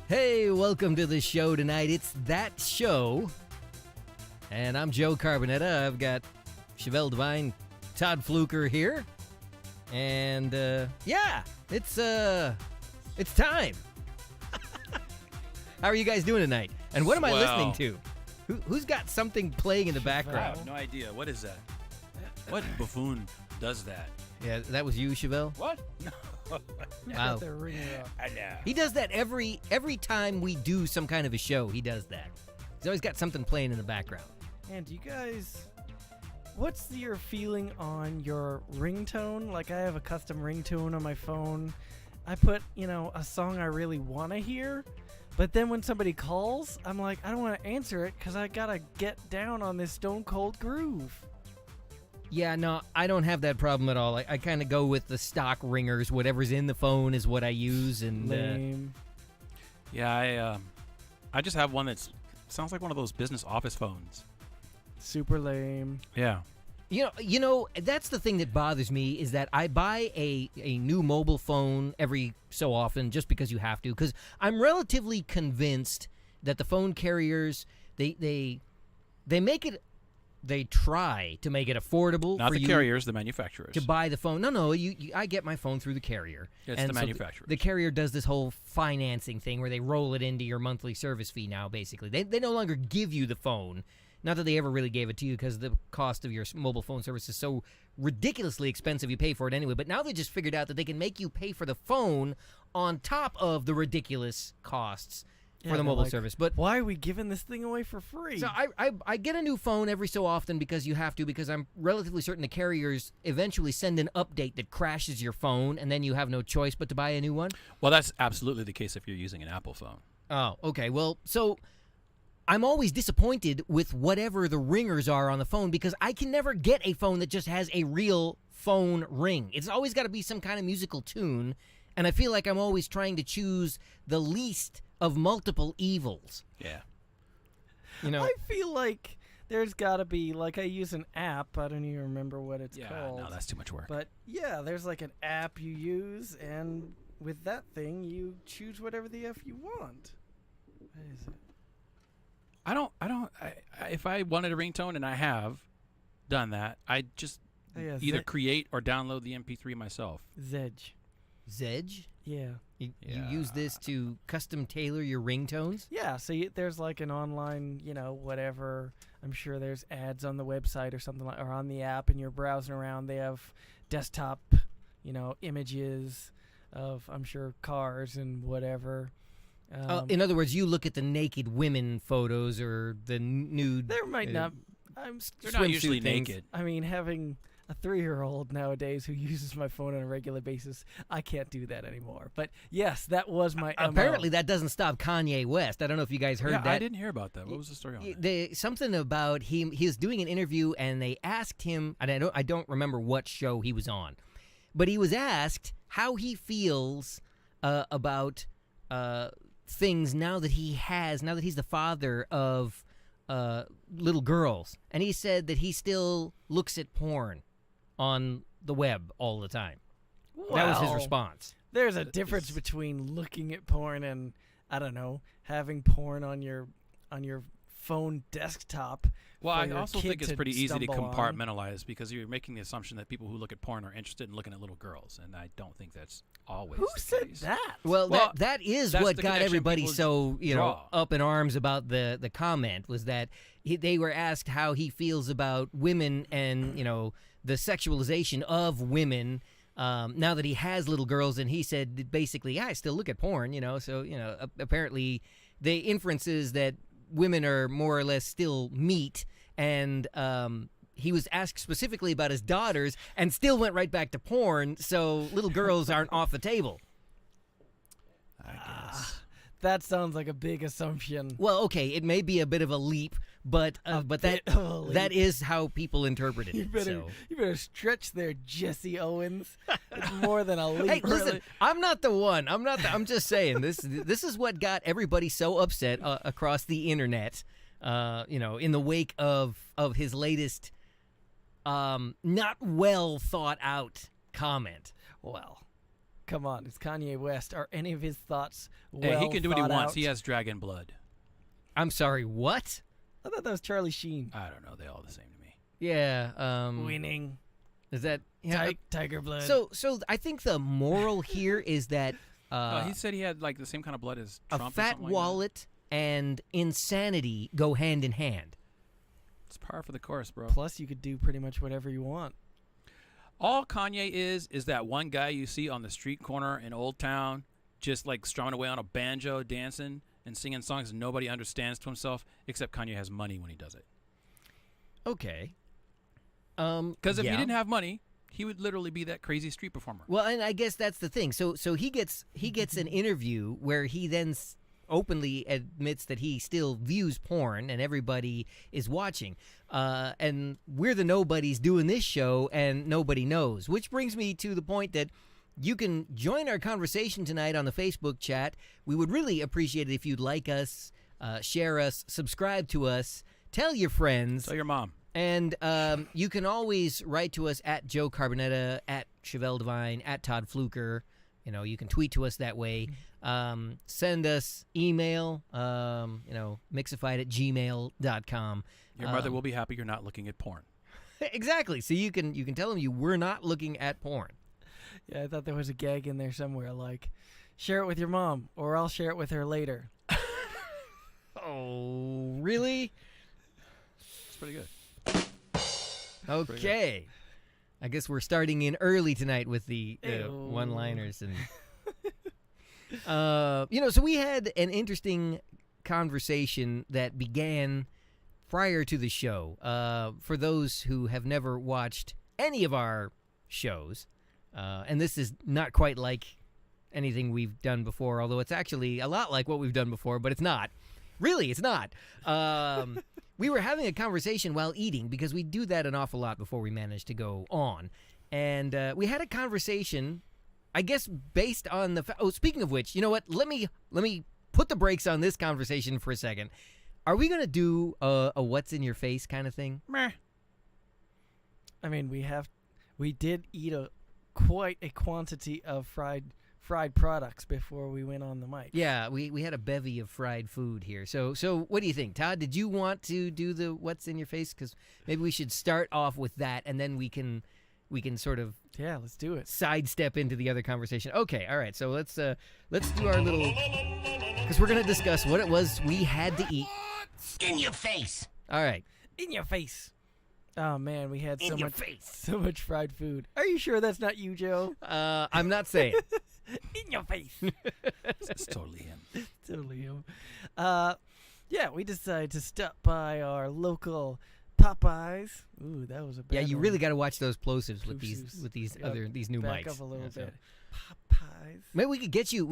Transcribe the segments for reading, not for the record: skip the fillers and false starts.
Hey, welcome to the show tonight. It's That Show. And I'm Joe Carbonetta. I've got Chevelle Devine, Todd Fluker here. And, it's time. How are you guys doing tonight? And what am I listening to? Who's got something playing in the I background? have no idea. What is that? What buffoon does that? Yeah, that was you, Chevelle? What? No. Wow. They're ringing it up. I know. He does that every time we do some kind of a show. He does that. He's always got something playing in the background. And you guys, what's your feeling on your ringtone? Like, I have a custom ringtone on my phone. I put, a song I really want to hear. But then when somebody calls, I'm like, I don't want to answer it because I got to get down on this stone cold groove. Yeah, no, I don't have that problem at all. I kind of go with the stock ringers. Whatever's in the phone is what I use. And Lame. Yeah, I just have one that sounds like one of those business office phones. Super lame. Yeah. you know, that's the thing that bothers me is that I buy a new mobile phone every so often just because you have to. Because I'm relatively convinced that the phone carriers they make it. They try to make it affordable Not for the you carriers, the manufacturers. to buy the phone. No, I get my phone through the carrier. It's And the so manufacturers. The carrier does this whole financing thing where they roll it into your monthly service fee now, basically. They no longer give you the phone. Not that they ever really gave it to you because the cost of your mobile phone service is so ridiculously expensive you pay for it anyway. But now they just figured out that they can make you pay for the phone on top of the ridiculous costs for the mobile service. But why are we giving this thing away for free? so I get a new phone every so often because you have to, because I'm relatively certain the carriers eventually send an update that crashes your phone, and then you have no choice but to buy a new one. Well, that's absolutely the case if you're using an Apple phone. Oh, okay. Well, so I'm always disappointed with whatever the ringers are on the phone because I can never get a phone that just has a real phone ring. It's always got to be some kind of musical tune, and I feel like I'm always trying to choose the least of multiple evils. Yeah. I feel like there's got to be, like, I use an app. I don't even remember what it's called. No, that's too much work. But yeah, there's like an app you use, and with that thing, you choose whatever the F you want. What is it? If I wanted a ringtone, and I have done that, I just either create or download the MP3 myself. Zedge. Zedge? Yeah. You use this to custom tailor your ringtones? Yeah, so there's like an online, whatever. I'm sure there's ads on the website or something or on the app, and you're browsing around. They have desktop, images of, I'm sure, cars and whatever. In other words, you look at the naked women photos or the nude. There might not. They're not usually things. naked. I mean, having a 3-year-old nowadays who uses my phone on a regular basis, I can't do that anymore. But yes, that was my MO. Apparently, that doesn't stop Kanye West. I don't know if you guys heard that. I didn't hear about that. What was the story on that? Something about him. He was doing an interview, and they asked him. And I don't remember what show he was on, but he was asked how he feels about things now that he's the father of little girls, and he said that he still looks at porn on the web all the time. That was his response. There's a difference between looking at porn and, I don't know, having porn on your phone desktop. Well, I also think it's pretty easy to stumble on. compartmentalize because you're making the assumption that people who look at porn are interested in looking at little girls, and I don't think that's always Who the said case. that? Well, that is that's what the got connection everybody people so draw. up in arms about the comment was that they were asked how he feels about women and the sexualization of women now that he has little girls, and he said basically, I still look at porn, so apparently the inference is that women are more or less still meat, and he was asked specifically about his daughters and still went right back to porn, so little girls aren't off the table. I guess. That sounds like a big assumption. Well, okay, it may be a bit of a leap, but that is how people interpret it. You better stretch there, Jesse Owens. It's more than a leap. Hey, listen, really. I'm not the one. I'm just saying this is what got everybody so upset across the internet. In the wake of his latest not well thought out comment. Well, Come on, it's Kanye West. Are any of his thoughts well Hey, he can do what he thought wants. out? He has dragon blood. I'm sorry, what? I thought that was Charlie Sheen. I don't know. They all the same to me. Yeah. Winning. Is that yeah? Tiger blood. So I think the moral here is that No, he said he had like the same kind of blood as Trump. a or fat something like wallet and insanity go hand in hand. that. It's par for the course, bro. Plus, you could do pretty much whatever you want. All Kanye is that one guy you see on the street corner in Old Town, just like strumming away on a banjo, dancing and singing songs nobody understands to himself, except Kanye has money when he does it. Okay. Because if yeah. he didn't have money, he would literally be that crazy street performer. Well, and I guess that's the thing. So he gets an interview where he then openly admits that he still views porn and everybody is watching. And we're the nobodies doing this show and nobody knows. Which brings me to the point that you can join our conversation tonight on the Facebook chat. We would really appreciate it if you'd like us, share us, subscribe to us, tell your friends. Tell your mom. And you can always write to us at Joe Carbonetta, at Chevelle Devine, at Todd Fluker. You know, you can tweet to us that way. Send us email, mixifyd@gmail.com. Your mother will be happy you're not looking at porn. Exactly. So you can tell them you were not looking at porn. Yeah, I thought there was a gag in there somewhere, like, share it with your mom, or I'll share it with her later. Oh, really? It's pretty good. Okay. I guess we're starting in early tonight with the Ew. one-liners and so we had an interesting conversation that began prior to the show. For those who have never watched any of our shows, and this is not quite like anything we've done before, although it's actually a lot like what we've done before, but it's not. Really, it's not. We were having a conversation while eating because we do that an awful lot before we manage to go on. And we had a conversation, I guess, based on the speaking of which, you know what? Let me put the brakes on this conversation for a second. Are we going to do a what's in your face kind of thing? Meh. I mean, we did eat quite a quantity of fried products before we went on the mic. Yeah, we had a bevy of fried food here. So what do you think, Todd? Did you want to do the what's in your face? Because maybe we should start off with that, and then we can sort of let's do it. sidestep into the other conversation. Okay, all right. So let's do our little, because we're gonna discuss what it was we had to eat. In your face. All right. In your face. Oh man, we had In your face. so much fried food. Are you sure that's not you, Joe? I'm not saying. In your face. It's totally him. Totally him. Yeah, we decided to stop by our local Popeyes. Ooh, that was a bad Yeah, you one. really got to watch those plosives with Plosives. these Yeah, these new back mics. up a little Yeah, so- bit. Popeyes. Maybe we could get you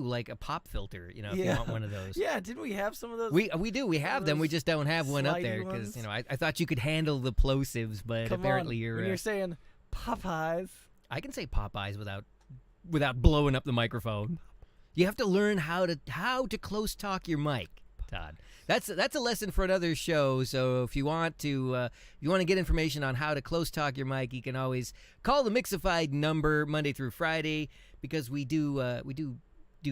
like a pop filter, if you want one of those. Yeah, didn't we have some of those? We do. We have them. We those just don't have one up slidey there ones? because I thought you could handle the plosives, but Come apparently on. you're. When you're saying Popeyes. I can say Popeyes without blowing up the microphone. You have to learn how to close talk your mic, Todd. That's a lesson for another show. So if you want to get information on how to close talk your mic, you can always call the Mixified number Monday through Friday because we do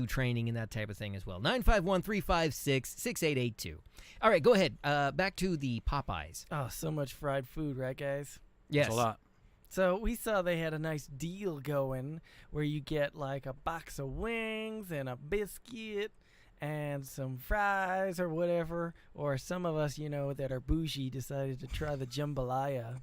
training and that type of thing as well. 951-356-6882. All right, go ahead. Back to the Popeyes. Oh, so much fried food, right, guys? Yes. It's a lot. So we saw they had a nice deal going where you get like a box of wings and a biscuit and some fries or whatever. Or some of us, that are bougie, decided to try the jambalaya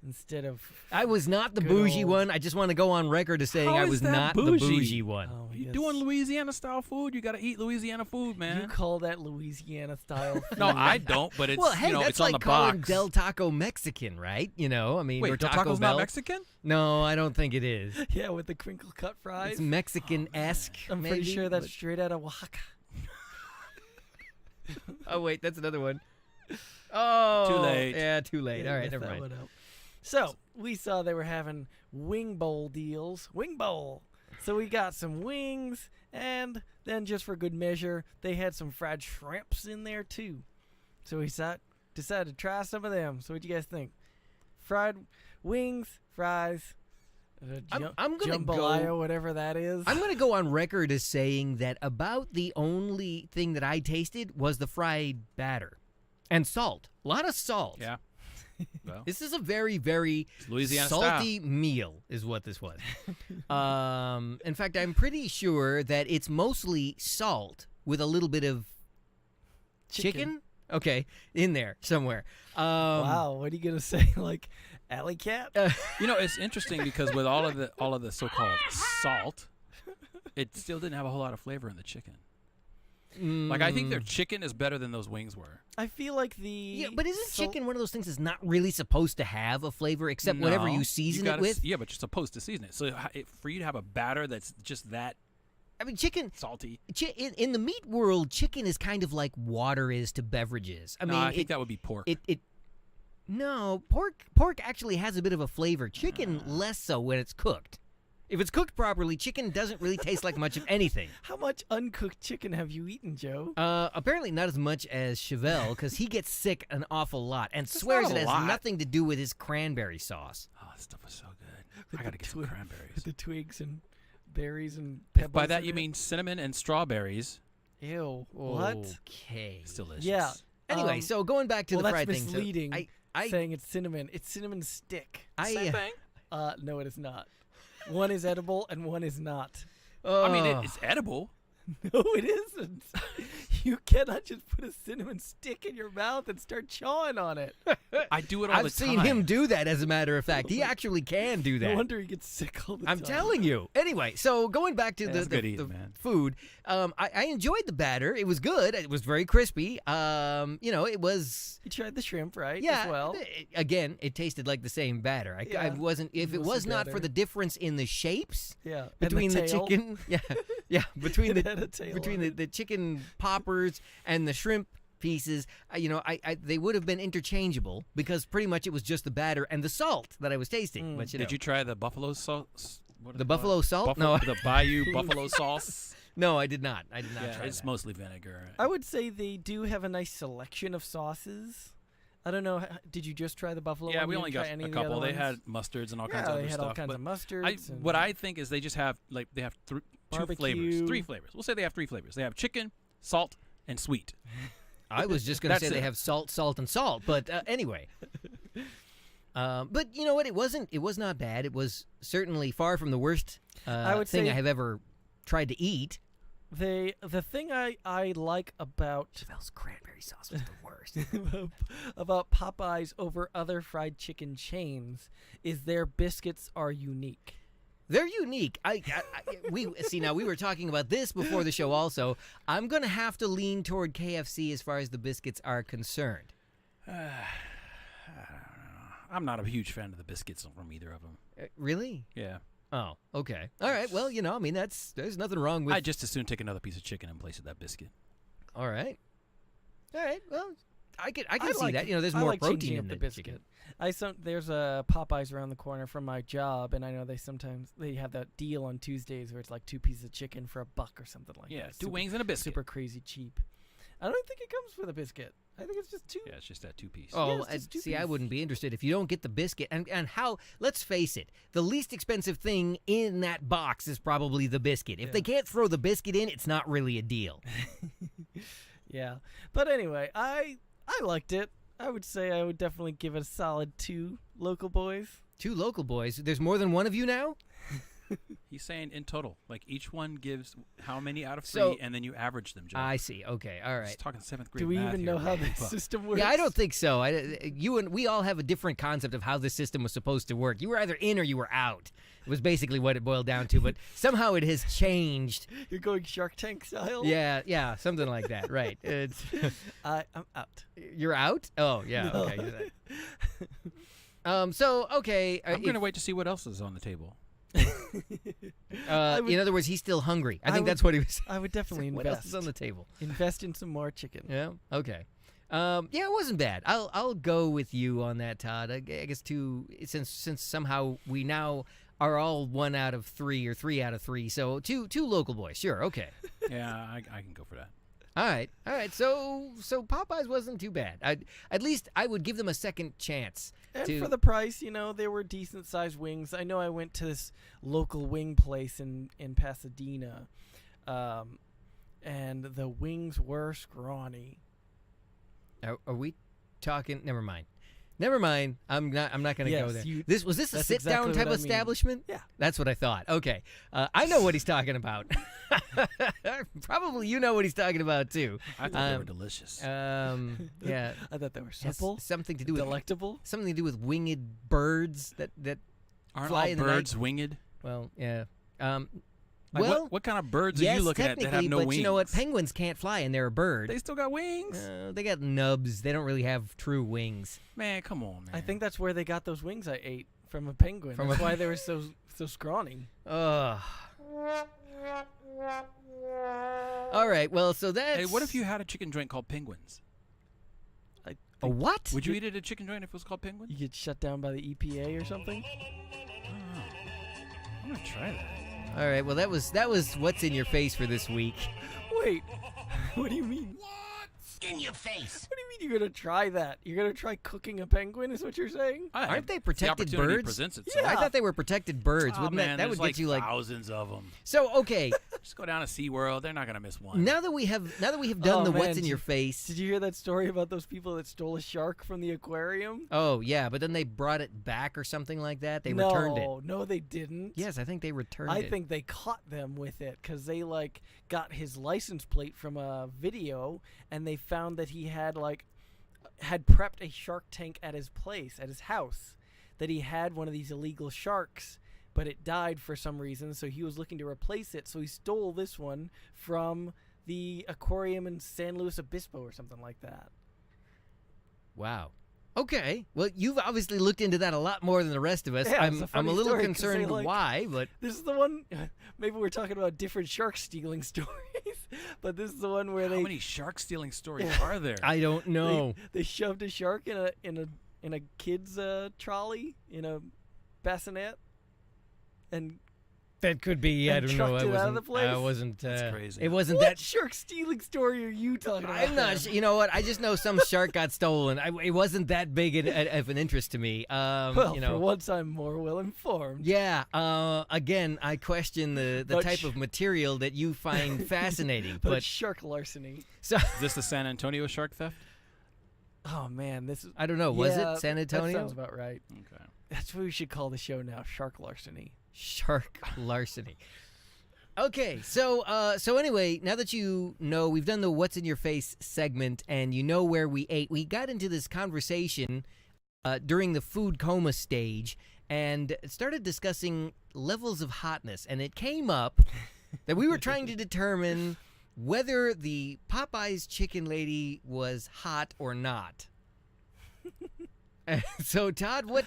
instead of. I was not the Good bougie old- one. I just want to go on record as saying How I is was that not the bougie? bougie one. Oh, You yes. doing Louisiana style food? You got to eat Louisiana food, You man. call that Louisiana style food? No, I don't. But it's Well, hey, that's it's on like the calling box. Del Taco Mexican, right? I mean, or Wait, Del Taco Taco's Bell. not Mexican? No, I don't think it is. Yeah, with the crinkle cut fries. It's Mexican-esque. I'm pretty maybe, sure that's but- straight out of Oaxaca. Oh wait, that's another one. Oh, Too late. Yeah, too late. Yeah, All right, messed never that mind. one up. So we saw they were having wing bowl deals. Wing bowl. So we got some wings, and then just for good measure, they had some fried shrimps in there too. So we decided to try some of them. So what do you guys think? Fried wings, fries, I'm gonna jambalaya, go. whatever that is. I'm going to go on record as saying that about the only thing that I tasted was the fried batter and salt. A lot of salt. Yeah. Well, This is a very, very it's Louisiana salty meal, is what this was. In fact, I'm pretty sure that it's mostly salt with a little bit of chicken. Okay, in there somewhere. Wow, what are you gonna say? Like alley cat? style. You know, it's interesting because with all of the so-called salt, it still didn't have a whole lot of flavor in the chicken. Like I think their chicken is better than those wings were. I feel like the Yeah, but isn't chicken one of those things that's not really supposed to have a flavor except whatever No, you season it gotta with? Yeah, but you're supposed to season it. So for you to have a batter that's just that I mean, chicken. salty, In the meat world, chicken is kind of like water is to beverages. I mean, I think that would be pork. No, pork actually has a bit of a flavor. Chicken less so when it's cooked. If it's cooked properly, chicken doesn't really taste like much of anything. How much uncooked chicken have you eaten, Joe? Apparently not as much as Chevelle, because he gets sick an awful lot and That's swears not it a has lot. nothing to do with his cranberry sauce. Oh, this stuff is so good. With I gotta the get some twi- cranberries. With the twigs and berries and pebbles. By that in you it? mean cinnamon and strawberries. Ew. What? Okay. It's delicious. Yeah. Anyway, so going back to well, the that's fried thing. so misleading. I saying it's cinnamon. It's cinnamon stick. Same thing. No, it is not. One is edible and one is not. I mean, Ugh. it's edible. No, it isn't. You cannot just put a cinnamon stick in your mouth and start chawing on it. I do it all the time. I've seen him do that, as a matter of fact. He actually can do No that. wonder he gets sick all the I'm time. telling you. Anyway, so going back to That's the good eating, man. food, I enjoyed the batter. It was good. It was very crispy. It was. You tried the shrimp, right? Yeah. As well. Again, it tasted like the same batter. I Yeah, wasn't. If it mostly was not for batter. the difference in the shapes Yeah. between and the tail. chicken, between It had a tail between on the, it. the chicken poppers and the shrimp pieces, they would have been interchangeable because pretty much it was just the batter and the salt that I was tasting. But Did you try the buffalo sauce? What do The they call buffalo it? salt? Buffalo, No. the Bayou buffalo sauce. No, I did not. I did not Yeah, try it's that. mostly vinegar. I would say they do have a nice selection of sauces. I don't know. Did you just try the buffalo Yeah, one? we You only didn't got try any a of the other couple. They ones? had mustards and all Yeah, kinds of they other had stuff. all kinds but of mustards. and what I think is they just have they have two flavors, Barbecue. 3 flavors. We'll say they have 3 flavors. They have chicken, salt, and sweet. I was just going to That's say they it. have salt, and salt, but anyway. But you know what? It was not bad. It was certainly far from the worst I would thing say- I have ever tried to eat. the thing I like about Chevelle's cranberry sauce was the worst. about Popeyes over other fried chicken chains is their biscuits are unique. They're unique. We see now. We were talking about this before the show. Also, I'm gonna have to lean toward KFC as far as the biscuits are concerned. I'm not a huge fan of the biscuits from either of them. Really? Yeah. Oh, okay. All right. Well, I mean, there's nothing wrong with. I'd just as soon take another piece of chicken in place of that biscuit. All right. All right. Well, I can see like- that. There's I more like protein changing in up the biscuit. chicken. There's a Popeyes around the corner from my job, and I know they have that deal on Tuesdays where it's like 2 pieces of chicken for $1 or something like Yeah, that. 2 wings and a biscuit. Super crazy cheap. I don't think it comes with a biscuit. I think it's just 2. Yeah, it's just that 2-piece. Oh, it's just 2 see, I pieces. wouldn't be interested if you don't get the biscuit. And how? Let's face it, the least expensive thing in that box is probably the biscuit. If they can't throw the biscuit in, it's not really a deal. Yeah. But anyway, I liked it. I would say I would definitely give it a solid 2 local boys. 2 local boys. There's more than one of you now? He's saying in total, like each one gives how many out of 3, So- and then you average them, Joe. I see. Okay. All He's right. talking 7th grade Do we math even here, know how man. the system works? Yeah, I don't think so. You and we all have a different concept of how the system was supposed to work. You were either in or you were out. It was basically what it boiled down to, but somehow it has changed. You're going Shark Tank style? Yeah, something like that. Right. I'm out. You're out? Oh, yeah. No. Okay. You're that. So, okay. I'm going to wait to see what else is on the table. would- in other words, he's still hungry. I I think would- that's what he was saying. I would definitely What else is invest. on the table? Invest in some more chicken. Yeah. Okay. Yeah, it wasn't bad. I'll go with you on that, Todd. I guess 2, since somehow we now are all 1 out of 3 or 3 out of 3. So two local boys. Sure. Okay. Yeah, I can go for that. All right. So Popeyes wasn't too bad. At least I would give them a second chance. And to, for the price, they were decent sized wings. I know I went to this local wing place in Pasadena, and the wings were scrawny. are we talking? Never mind. I'm not going to Yes, go there. you- This was this a that's sit down exactly type what I mean. establishment? Yeah. That's what I thought. Okay. I know what he's talking about. Probably you know what he's talking about too. I thought they were delicious. Yeah. I thought they were Has simple, something to do with delectable. something to do with winged birds that Aren't fly all in the birds night. winged? Well, yeah. Like, Well, what kind of birds yes, are you looking at that technically, have no but wings? you know what? Penguins can't fly, and they're a bird. They still got wings? They got nubs. They don't really have true wings. Man, come on, man. I think that's where they got those wings I ate from a penguin. From That's a- why they were so scrawny. Ugh. All right. Well, so that's. Hey, what if you had a chicken joint called Penguins? a what? Would you eat at a chicken joint if it was called Penguins? You get shut down by the EPA or something. I'm gonna try that. All right. Well, that was what's in your face for this week. Wait, what do you mean? In your face. What do you mean you're gonna try that? You're gonna try cooking a penguin? Is what you're saying? Aren't they The protected opportunity birds? presents itself. I thought they were protected birds. Oh, Wouldn't man, that would there's get you like thousands of them. So okay. Just go down to SeaWorld. They're not gonna miss one. now that we have done Oh, the man, what's in your face. Did you hear that story about those people that stole a shark from the aquarium? Oh yeah, but then they brought it back or something like that. They no, returned it. No, they didn't. Yes, I think they returned I it. think they caught them with it because they got his license plate from a video, and they found that he had prepped a shark tank at his place, at his house, that he had one of these illegal sharks, but it died for some reason, so he was looking to replace it, so he stole this one from the aquarium in San Luis Obispo or something like that. Wow. Okay. Well, you've obviously looked into that a lot more than the rest of us. Yeah, it's a I'm funny a little story 'cause they, concerned why, but This is the one, maybe we're talking about different shark stealing stories, but this is the one where How they many shark stealing stories are there? I don't know. they shoved a shark in a kid's trolley in a bassinet, and That could be. I and don't know. trucked it out of the place? I wasn't. That's crazy. It wasn't what that. shark stealing story are you talking about? I'm not. You know what? I just know some shark got stolen. It wasn't that big of an interest to me. Well, you know. for once I'm more well informed. Yeah. Again, I question the But type of material that you find fascinating. But but shark larceny. so Is this the San Antonio shark theft? Oh man, this is. I don't know. Was Yeah, it San Antonio? That sounds about right. Okay. That's what we should call the show now: shark larceny. Shark larceny. Okay, so anyway, now that you know, we've done the "What's in Your Face" segment, and you know where we ate. We got into this conversation during the food coma stage, and started discussing levels of hotness, and it came up that we were trying to determine whether the Popeyes chicken lady was hot or not. So Todd, what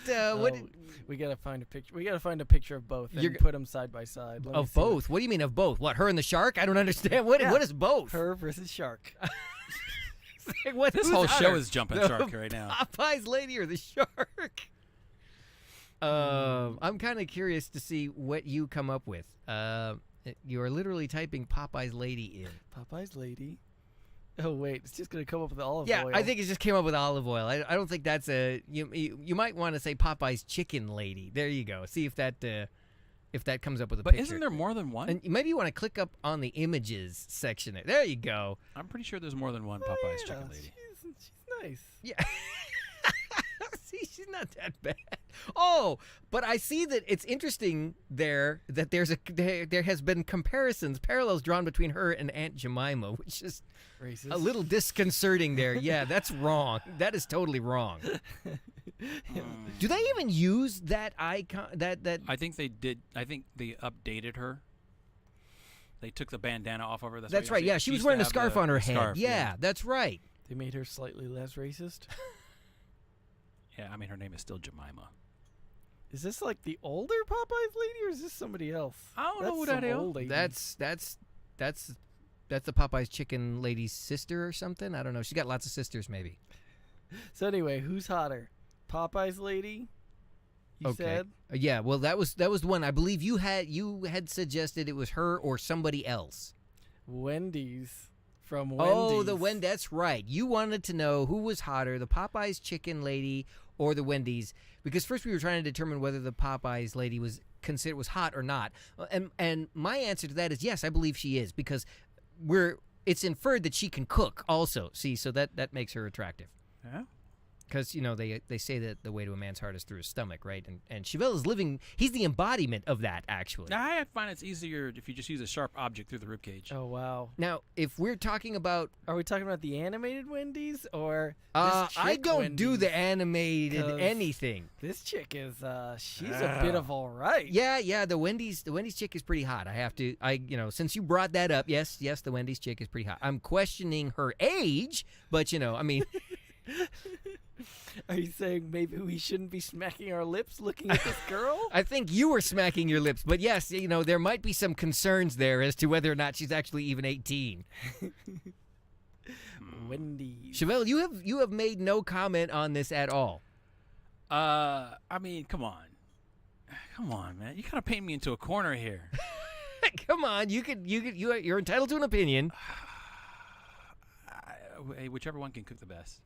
We gotta find a picture. We gotta find a picture of both and You're- put them side by side. Let me of see what- both? What do you mean of both? What, her and the shark? I don't understand. What Yeah. what is both? Her versus shark. What, This who's whole show hotter? is jumping The shark right now. Popeyes lady or the shark? I'm kind of curious to see what you come up with. You are literally typing Popeyes lady in. Popeye's lady. Oh wait, it's just gonna come up with olive Yeah, oil. I think it just came up with olive oil. I don't think that's a you might want to say Popeyes chicken lady. There you go. See if that comes up with a But picture. isn't there more than one? And maybe you want to click up on the images section. There you go. I'm pretty sure there's more than one Popeyes Oh, yeah, chicken lady. She's nice. Yeah. See, she's not that bad. Oh, but I see that it's interesting there that there has been parallels drawn between her and Aunt Jemima, which is Racist. a little disconcerting there. Yeah, that's wrong. That is totally wrong. Do they even use that icon? That I think they did. I think they updated her. They took the bandana off of her. that's why you right. see- Yeah, she was used to wearing a have scarf the on her head. scarf, Yeah, that's right. They made her slightly less racist. Yeah, I mean her name is still Jemima. Is this like the older Popeyes lady, or is this somebody else? I don't know That's who some that is. old lady. That's the Popeyes chicken lady's sister or something. I don't know. She's got lots of sisters, maybe. So anyway, who's hotter, Popeyes lady? You said. Yeah, well, that was the one I believe you had suggested it was her or somebody else. Wendy's from Wendy's. Oh, the Wendy's. That's right. You wanted to know who was hotter, the Popeyes chicken lady or the Wendy's, because first we were trying to determine whether the Popeyes lady was considered was hot or not. And my answer to that is yes, I believe she is, because it's inferred that she can cook also. See, so that makes her attractive. Yeah. Because, they say that the way to a man's heart is through his stomach, right? And Chevelle is he's the embodiment of that, actually. I find it's easier if you just use a sharp object through the ribcage. Oh, wow. Now, if we're talking about... Are we talking about the animated Wendy's or this I chick don't do the Wendy's? animated 'Cause anything. This chick is, she's a bit of all right. Yeah, the Wendy's chick is pretty hot. Since you brought that up, yes, the Wendy's chick is pretty hot. I'm questioning her age, but, I mean... Are you saying maybe we shouldn't be smacking our lips looking at this girl? I think you were smacking your lips, but yes, there might be some concerns there as to whether or not she's actually even 18. Wendy's. Chevelle, you have made no comment on this at all. I mean, come on, man. You kind of paint me into a corner here. Come on, you're entitled to an opinion. Hey, whichever one can cook the best.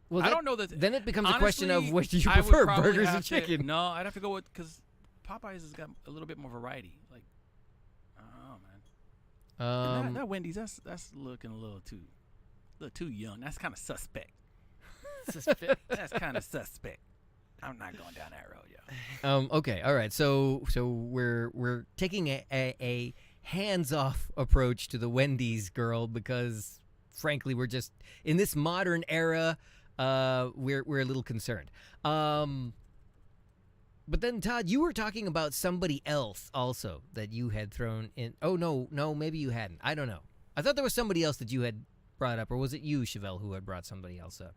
Well, I don't know that. Then it becomes a honestly, question of what do you I would prefer, probably burgers or have to- chicken? No, I'd have to go with, because Popeyes has got a little bit more variety. Like, oh man, And that Wendy's that's looking a little too young. That's kind of suspect. That's kind of suspect. I'm not going down that road, yo. Okay, all right. So we're taking a hands-off approach to the Wendy's girl because, frankly, we're just in this modern era. We're a little concerned. But then, Todd, you were talking about somebody else also that you had thrown in. Oh no, maybe you hadn't. I don't know. I thought there was somebody else that you had brought up, or was it you, Chevelle, who had brought somebody else up?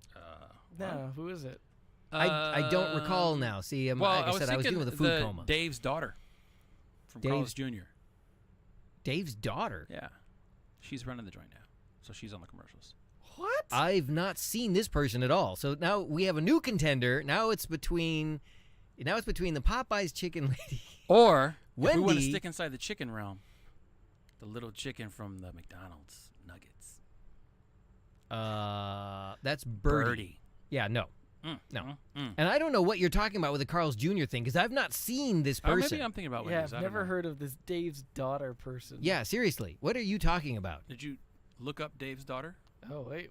No, who is it? I don't recall now. See, Well, like I said, I was thinking dealing with a food coma. Dave's daughter from Carl's Jr. Dave's daughter. Yeah, she's running the joint now, so she's on the commercials. What? I've not seen this person at all. So now we have a new contender. Now it's between the Popeyes chicken lady. Or if we want to Wendy. stick inside the chicken realm, the little chicken from the McDonald's nuggets. That's Birdie. Yeah, no. No. And I don't know what you're talking about with the Carl's Jr. thing because I've not seen this Or person. maybe I'm thinking about Yeah, Wendy's. I've I don't never know. heard of this Dave's daughter person. Yeah, seriously. What are you talking about? Did you look up Dave's daughter? Oh, wait.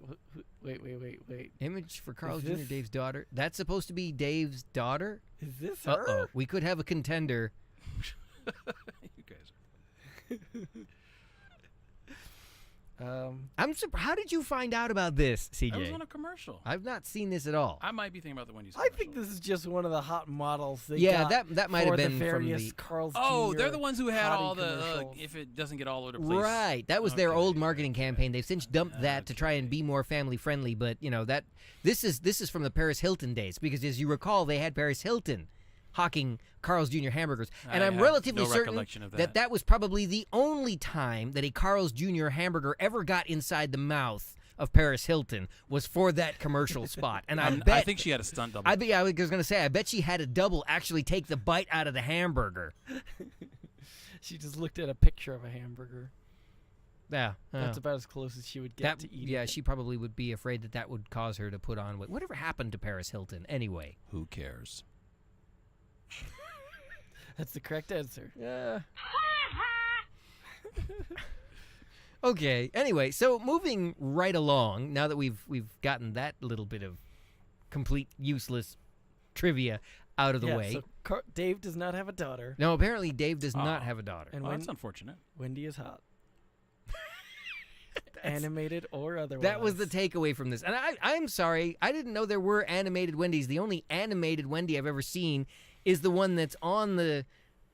Image for Carl's this- Jr. Dave's daughter. That's supposed to be Dave's daughter? Is this Uh-oh. her? We could have a contender. You guys are. I'm surprised. How did you find out about this, I was CJ? on a commercial. I've not seen this at all. I might be thinking about the Wendy's I commercial. think this is just one of the hot models they Yeah, got that might have for been the from various the- Carl's Oh, Jr. they're the ones who had hottie all the commercials. if it doesn't get all over the place. Right, that was their Okay. old marketing campaign. They've since dumped that to try and be more family friendly. But that this is from the Paris Hilton days because, as you recall, they had Paris Hilton hawking Carl's Jr. hamburgers, and I I'm have relatively no certain recollection of that that was probably the only time that a Carl's Jr. hamburger ever got inside the mouth of Paris Hilton was for that commercial spot. And I bet I think she had a stunt double. I was going to say I bet she had a double actually take the bite out of the hamburger. She just looked at a picture of a hamburger. Yeah, That's about as close as she would get to eating. yeah, it. she probably would be afraid that would cause her to put on weight. Whatever happened to Paris Hilton anyway? Who cares? That's the correct answer. Yeah. Okay. Anyway, so moving right along, now that we've gotten that little bit of complete useless trivia out of the Yeah, way. so Dave does not have a daughter, No, apparently Dave does not Oh. have a daughter. and Well, that's unfortunate. Wendy is hot. Animated or otherwise. That was the takeaway from this. And I'm sorry, I didn't know there were animated Wendy's. The only animated Wendy I've ever seen is the one that's on the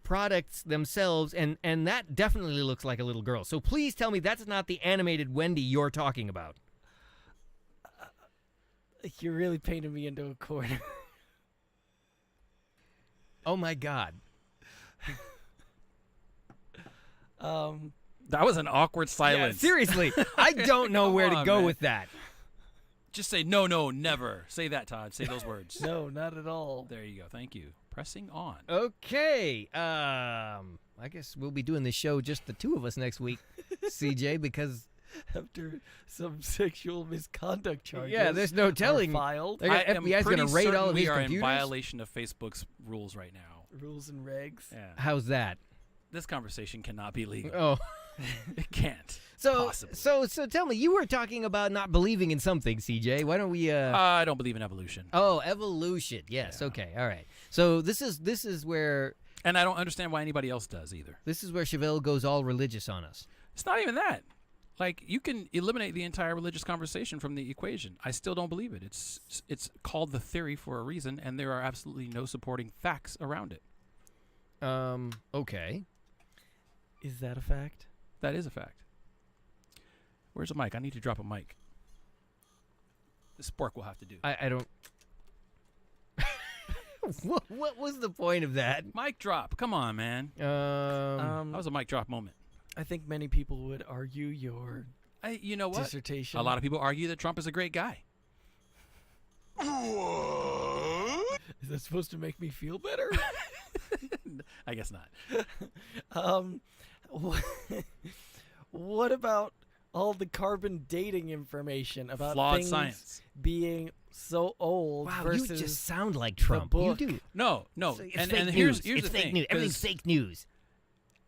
products themselves, and that definitely looks like a little girl. So please tell me that's not the animated Wendy you're talking about. You're really painting me into a corner. Oh my God. That was an awkward Yeah, silence. seriously, I don't know Come where to on, go man. with that. Just say no, never. Say that, Todd. Say those words. No, not at all. There you go. Thank you. Pressing on. Okay. I guess we'll be doing this show just the two of us next week, CJ, because After some sexual misconduct charges. Yeah, there's no are telling. filed. They're gonna- I am FBI's gonna pretty raid certain all of we his are computers? in violation of Facebook's rules right now. Rules and regs. Yeah. How's that? This conversation cannot be legal. Oh. It can't. So, Possibly. so tell me, you were talking about not believing in something, CJ. Why don't we? I don't believe in evolution, Oh, evolution. Yes. Yeah. Okay. All right. So this is where and I don't understand why anybody else does either. Chevelle goes all religious on us. It's not even that. Like, you can eliminate the entire religious conversation from the equation. I still don't believe it. It's called the theory for a reason, and there are absolutely no supporting facts around it. Okay. Is that a fact? That is a fact. Where's a mic? I need to drop a mic. The spork will have to do. I don't. What was the point of that? Mic drop. Come on, man. That was a mic drop moment. I think many people would argue your You know what? dissertation. A lot of people argue that Trump is a great guy. Is that supposed to make me feel better? I guess not. What about all the carbon dating information about Flawed things science. being so old Wow, versus you just sound like Trump. You book. do. No. It's And fake here's news. It's the fake thing. news. Everything's 'cause fake news.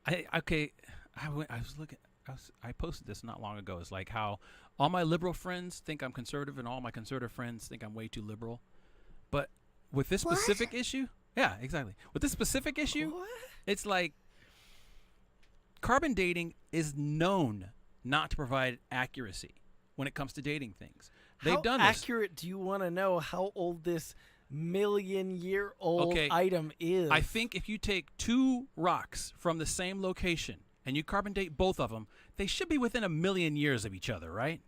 I was looking. I posted this not long ago. It's like how all my liberal friends think I'm conservative, and all my conservative friends think I'm way too liberal. But with this specific issue, yeah, exactly. With this specific issue, What? it's like carbon dating is known not to provide accuracy when it comes to dating things. They've How done this. accurate do you want to know how old this million-year-old Okay, item is? I think if you take two rocks from the same location and you carbon date both of them, they should be within 1,000,000 years of each other, right?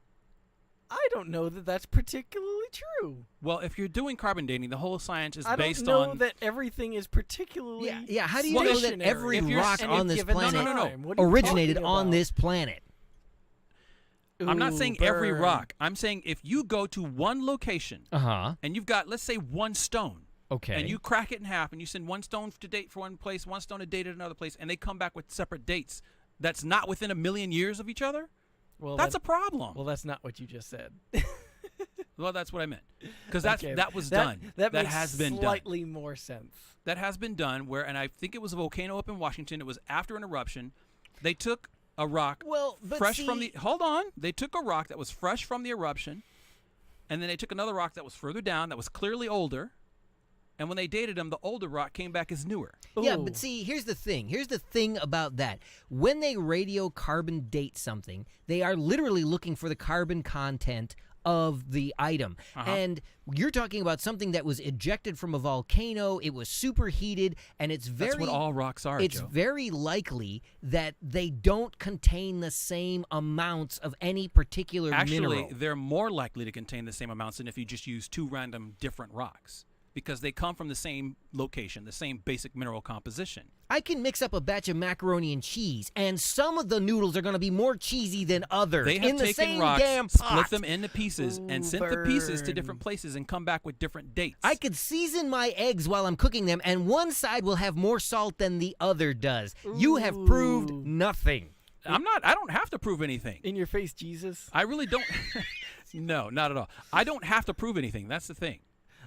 I don't know that that's particularly true. Well, if you're doing carbon dating, the whole science is I based don't know on. that everything is particularly Yeah. How do you Well, know if- that every if you're- rock and on if this given planet No, no, no. time, what are you originated talking on about? this planet? I'm not Ooh, saying every burn. rock. I'm saying if you go to one location Uh huh. and you've got, let's say, one stone, Okay. and you crack it in half and you send one stone to date for one place, one stone to date at another place, and they come back with separate dates that's not within 1,000,000 years of each other, Well, that's that- a problem. Well, that's not what you just said. Well, that's what I meant. Because Okay, that was done. That makes has been done. slightly more sense. That has been done where, and I think it was a volcano up in Washington. It was after an eruption. They took a rock Well, but fresh from see- the. Hold on. They took a rock that was fresh from the eruption, and then they took another rock that was further down that was clearly older. And when they dated them, the older rock came back as newer. Yeah, Ooh. but see, here's the thing. Here's the thing about that. When they radiocarbon date something, they are literally looking for the carbon content of the item. And you're talking about something that was ejected from a volcano, it was superheated, and it's very That's what all rocks are, it's Joe. very likely that they don't contain the same amounts of any particular Actually, mineral. they're more likely to contain the same amounts than if you just use two random different rocks. Because they come from the same location, the same basic mineral composition. I can mix up a batch of macaroni and cheese, and some of the noodles are going to be more cheesy than others. They have in the taken same rocks, damn split pot. them into pieces, and Ooh, sent the pieces to burn. different places and come back with different dates. I could season my eggs while I'm cooking them, and one side will have more salt than the other does. You have proved Ooh. nothing. I don't have to prove anything. In your face, Jesus. I really don't. No, not at all. I don't have to prove anything. That's the thing.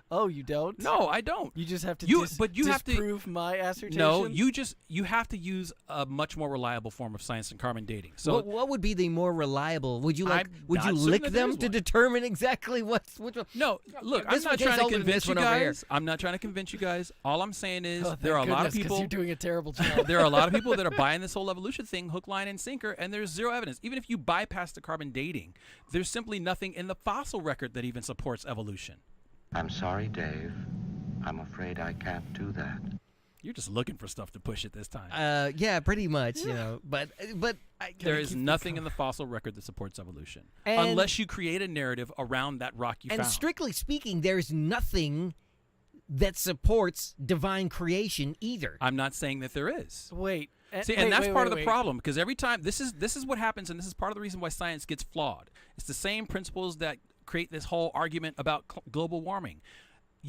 Oh, you don't? No, I don't. You just have to but you have to disprove my assertion? No, you have to use a much more reliable form of science than carbon dating. So What would be the more reliable? Would you I'm would you not certain lick that there them is to one. determine exactly which one? no, look, I'm This one not tastes trying to older than convince this you one over here. guys. I'm not trying to convince you guys. All I'm saying is Oh, thank there are a lot of goodness, 'cause people. You're doing a terrible job. There are a lot of people that are buying this whole evolution thing hook, line, and sinker, and there's zero evidence. Even if you bypass the carbon dating, there's simply nothing in the fossil record that even supports evolution. I'm sorry, Dave. I'm afraid I can't do that. You're just looking for stuff to push it this time. Yeah, pretty much. You know, but There is nothing in the fossil record that supports evolution, And- unless you create a narrative around that rock you and found. strictly speaking, there's nothing that supports divine creation either. I'm not saying that there is. Wait. See, and that's part of the problem, because every time this is what happens, and this is part of the reason why science gets flawed. It's the same principles that create this whole argument about global warming.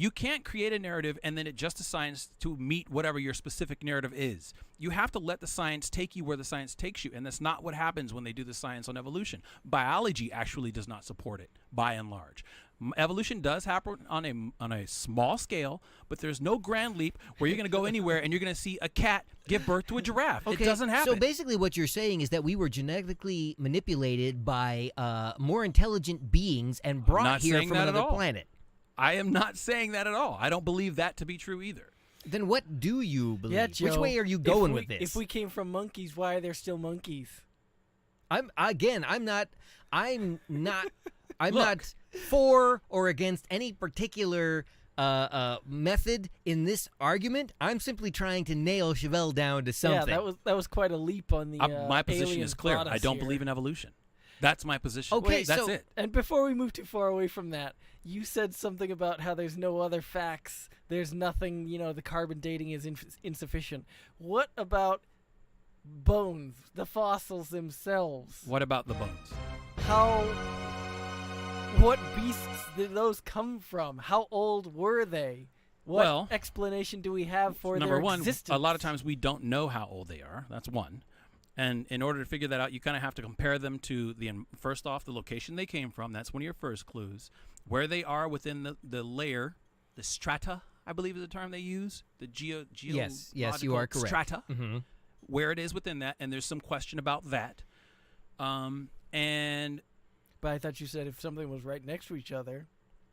You can't create a narrative and then adjust the science to meet whatever your specific narrative is. You have to let the science take you where the science takes you, and that's not what happens when they do the science on evolution. Biology actually does not support it, by and large. Evolution does happen on a small scale, but there's no grand leap where you're going to go anywhere and you're going to see a cat give birth to a giraffe. Okay, it doesn't happen. So basically what you're saying is that we were genetically manipulated by more intelligent beings and brought not here saying from that at another all. planet. I am not saying that at all. I don't believe that to be true either. Then what do you believe? Yeah, Joe, Which way are you if going we- with this? If we came from monkeys, why are there still monkeys? I'm not Look. not for or against any particular method in this argument. I'm simply trying to nail Chevelle down to something. Yeah, that was quite a leap on the. My position aliens is clear. brought us I don't here. believe in evolution. That's my position. Okay, that's so- it. And before we move too far away from that, you said something about how there's no other facts. There's nothing, the carbon dating is insufficient. What about bones, the fossils themselves? What about the bones? What beasts did those come from? How old were they? What Well, explanation do we have for Number their one, existence? a lot of times we don't know how old they are. That's one. And in order to figure that out, you kind of have to compare them to first off, the location they came from. That's one of your first clues. Where they are within the layer, the strata, I believe is the term they use. The Yes, you are correct. Strata. Mm-hmm. Where it is within that, and there's some question about that. And But I thought you said if something was right next to each other.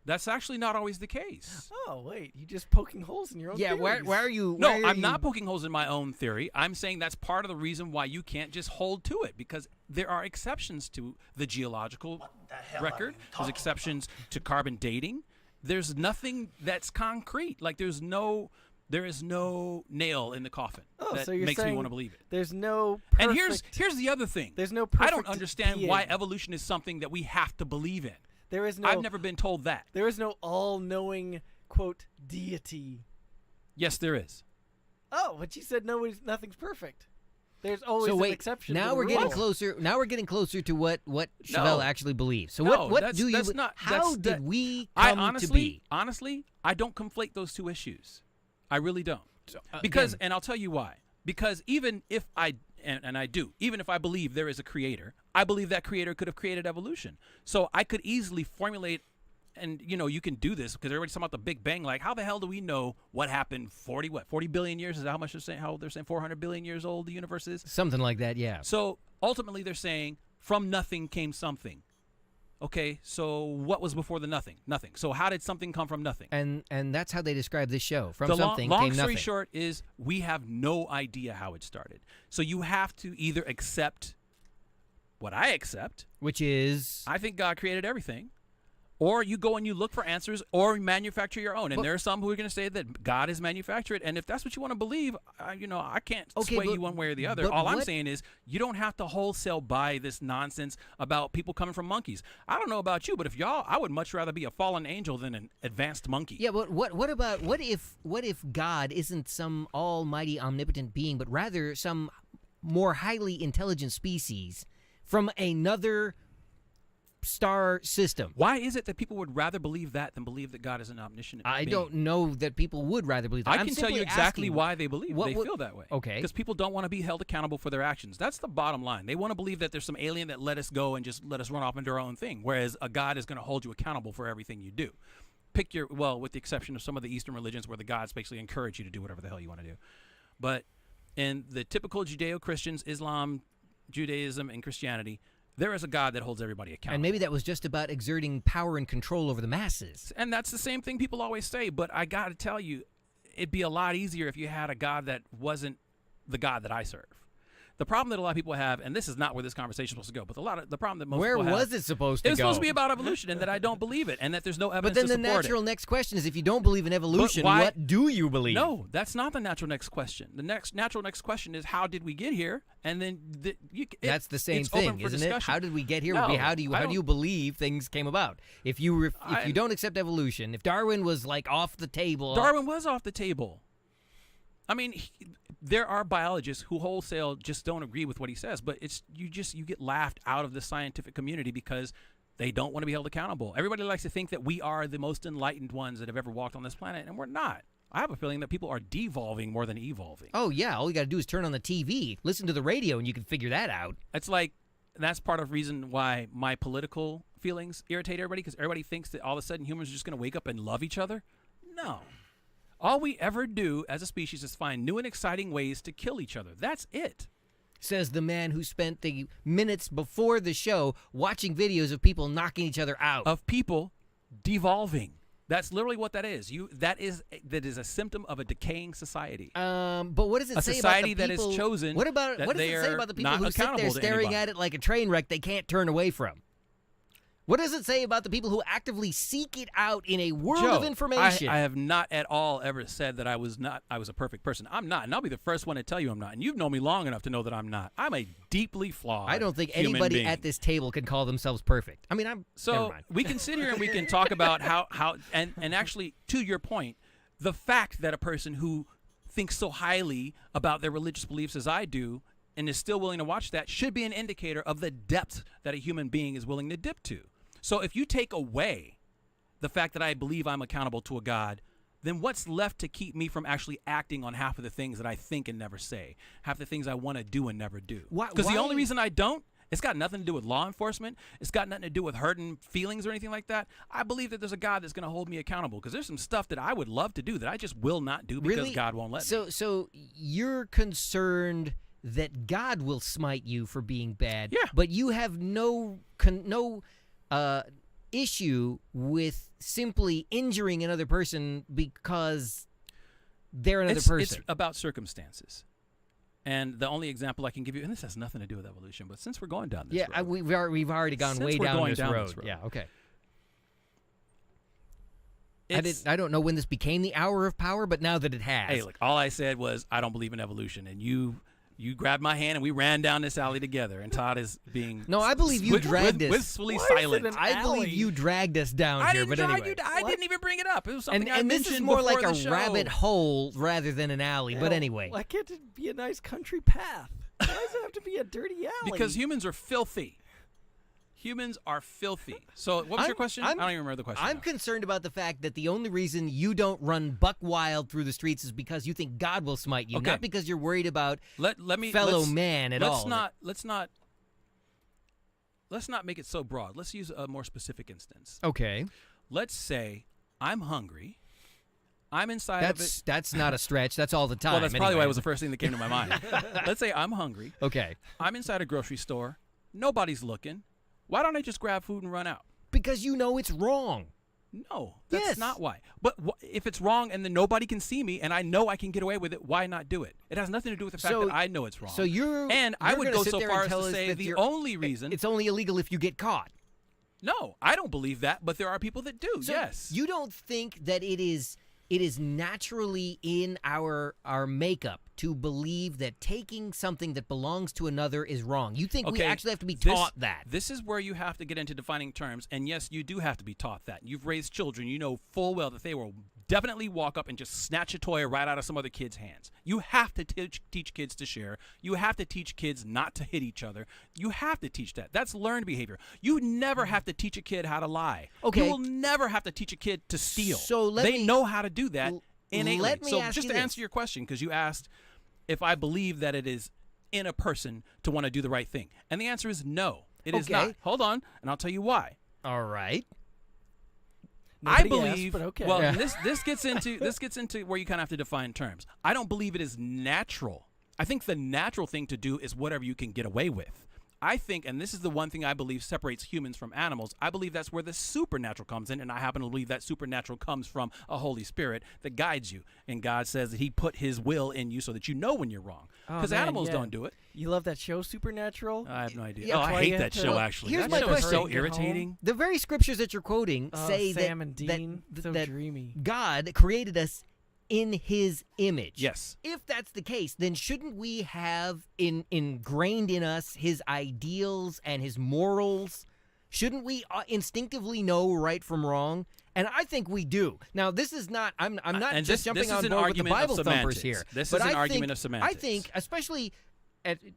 that's actually not always the case. Oh wait, you just poking holes in your own. Yeah, why theories. are you? No, why are I'm you- not poking holes in my own theory. I'm saying that's part of the reason why you can't just hold to it, because there are exceptions to the geological record. There's exceptions to carbon dating. There's nothing that's concrete. Like there is no nail in the coffin Oh, that so you're makes me saying want to believe it. There's no. And Perfect, here's the other thing. There's no I perfect don't understand why being. evolution is something that we have to believe in. There is no. I've never been told that. There is no all-knowing quote deity. Yes, there is. Oh, but you said nothing's perfect. There's always So an wait, exception. now to the we're getting rule. closer. Now we're getting closer to what Chevelle No. actually believes. So No, what that's- do you? that's not- how that's- did that- we I come honestly, to be? I don't conflate those two issues. I really don't. Again, Because, and I'll tell you why. Because even if and I do, even if I believe there is a creator, I believe that creator could have created evolution. So I could easily formulate, and you can do this because everybody's talking about the Big Bang. Like, how the hell do we know what happened 40 billion years? Is that how much they're saying? How old they're saying 400 billion years old the universe is? something like that, yeah. So ultimately, they're saying from nothing came something. Okay, so what was before the nothing? Nothing. So how did something come from nothing? And that's how they describe this show. From The something long came story nothing. short is we have no idea how it started. So you have to either accept what I accept. Which is I think God created everything. Or you go and you look for answers or manufacture your own. And But- there are some who are going to say that God is manufactured. And if that's what you want to believe, I can't Okay, sway but- you one way or the other. but All I'm what- saying is you don't have to wholesale buy this nonsense about people coming from monkeys. I don't know about you, but I would much rather be a fallen angel than an advanced monkey. yeah, but what if God isn't some almighty omnipotent being, but rather some more highly intelligent species from another star system? Why is it that people would rather believe that than believe that God is an omniscient I being? don't know that people would rather believe that. I I'm can tell you simply exactly asking, why they believe what they would- feel that way. Okay. Because people don't want to be held accountable for their actions. That's the bottom line. They want to believe that there's some alien that let us go and just let us run off and do our own thing, whereas a God is going to hold you accountable for everything you do. With the exception of some of the Eastern religions where the gods basically encourage you to do whatever the hell you want to do. But in the typical Judeo-Christians, Islam, Judaism, and Christianity, there is a God that holds everybody accountable. And maybe that was just about exerting power and control over the masses. And that's the same thing people always say, but I got to tell you, it'd be a lot easier if you had a God that wasn't the God that I serve. The problem that a lot of people have, and this is not where this conversation is supposed to go, but the problem that most Where people have, was it supposed to it was go? supposed to be about evolution, and that I don't believe it, and that there's no But evidence then to the support natural next question is, if you don't believe in evolution, why- what do you believe? No, that's not the natural next question. The natural next question is, how did we get here? And then That's the same it's open thing, for isn't it? discussion. How did we get here? Would be No, how do I you don't- believe things came about? If you don't accept evolution, if Darwin was like off the table, Darwin was off the table. I mean, there are biologists who wholesale just don't agree with what he says, but you get laughed out of the scientific community because They don't want to be held accountable. Everybody likes to think that we are the most enlightened ones that have ever walked on this planet, and we're not. I have a feeling that people are devolving more than evolving. Oh, yeah. All you got to do is turn on the TV, listen to the radio, and you can figure that out. It's like, that's part of the reason why my political feelings irritate everybody, because everybody thinks that all of a sudden humans are just going to wake up and love each other. No. All we ever do as a species is find new and exciting ways to kill each other. That's it. Says the man who spent the minutes before the show watching videos of people knocking each other out. Of people devolving. That's literally what that is. That is a symptom of a decaying society. But what does it A say society about the that is people? chosen What does that it they say are about the people not who sit there accountable to staring anybody? at it like a train wreck they can't turn away from? What does it say about the people who actively seek it out in a world Joe, of information? I have not at all ever said that I was a perfect person. I'm not, and I'll be the first one to tell you I'm not. And you've known me long enough to know that I'm not. I'm a deeply flawed I don't think human anybody being. at this table can call themselves perfect. I mean, never So mind. we can sit here and we can talk about how and actually, to your point, the fact that a person who thinks so highly about their religious beliefs as I do and is still willing to watch that should be an indicator of the depth that a human being is willing to dip to. So if you take away the fact that I believe I'm accountable to a God, then what's left to keep me from actually acting on half of the things that I think and never say, half the things I want to do and never do? Because the only reason I don't, it's got nothing to do with law enforcement. It's got nothing to do with hurting feelings or anything like that. I believe that there's a God that's going to hold me accountable, because there's some stuff that I would love to do that I just will not do because Really? God won't let me. So you're concerned that God will smite you for being bad. Yeah. But you have no issue with simply injuring another person because they're another person. It's about circumstances. And the only example I can give you, and this has nothing to do with evolution, but since we're going down this road. we've already gone Since way we're down going this down road. this road. Yeah, okay. it's- I don't know when this became the hour of power, but now that it has. Hey, look, all I said was I don't believe in evolution, and you grabbed my hand and we ran down this alley together. And Todd is being No, I believe you dragged us. wistfully Why is it silent. an I believe alley? you dragged us down I here, didn't but drag anyway. you. I didn't even bring it up. It was something I And this mentioned is more like before a the show. rabbit hole rather than an alley. But anyway, Why can't it be a nice country path? Why does it have to be a dirty alley? Because humans are filthy. Humans are filthy. So what was your question? I don't even remember the question. I'm now. concerned about the fact that the only reason you don't run buck wild through the streets is because you think God will smite you, Okay. not because you're worried about Let me fellow let's- man at let's all. Let's not make it so broad. Let's use a more specific instance. Okay, Let's say I'm hungry. I'm inside of it. that's not a stretch. That's all the time. Well, that's probably why anyway. it was the first thing that came to my mind. Let's say I'm hungry. Okay, I'm inside a grocery store. Nobody's looking. Why don't I just grab food and run out? because you know it's wrong. No, that's Yes. not why. But if it's wrong and then nobody can see me and I know I can get away with it, why not do it? It has nothing to do with the fact So- that I know it's wrong. So you're I you're would gonna go sit so there far and as tell to us say that the you're- only reason. it's only illegal if you get caught. No, I don't believe that, but there are people that do. So yes. You don't think that it is naturally in our makeup to believe that taking something that belongs to another is wrong. You think we actually have to be taught that. This is where you have to get into defining terms, and yes, you do have to be taught that. You've raised children. You know full well that they will definitely walk up and just snatch a toy right out of some other kid's hands. You have to teach kids to share. You have to teach kids not to hit each other. You have to teach that. That's learned behavior. You never have to teach a kid how to lie. Okay. You will never have to teach a kid to steal. So they know how to do that innately. let me so ask just you to answer this. your question, because you asked if I believe that it is in a person to want to do the right thing. And the answer is no. It is Okay. not. Hold on, and I'll tell you why. All right. I Nobody asked, believe. but okay. Well, Yeah. this gets into where you kind of have to define terms. I don't believe it is natural. I think the natural thing to do is whatever you can get away with. I think, and this is the one thing I believe separates humans from animals, I believe that's where the supernatural comes in, and I happen to believe that supernatural comes from a Holy Spirit that guides you. And God says that he put his will in you so that you know when you're wrong. Oh, Because man, animals yeah. don't do it. You love that show, Supernatural? I have no idea. Yeah, oh, that's I why you hate have that to- show, Well, actually. here's That my show is so question. irritating. The very scriptures that you're quoting Oh, say Sam that, and Dean, that, so that dreamy. God created us in his image. Yes. If that's the case, then shouldn't we have ingrained in us his ideals and his morals? Shouldn't we instinctively know right from wrong? And I think we do. Now, this is not. I'm not and just this jumping is on an board with the argument of Bible thumpers semantics. here. This But is an I argument think- of semantics. I think, especially,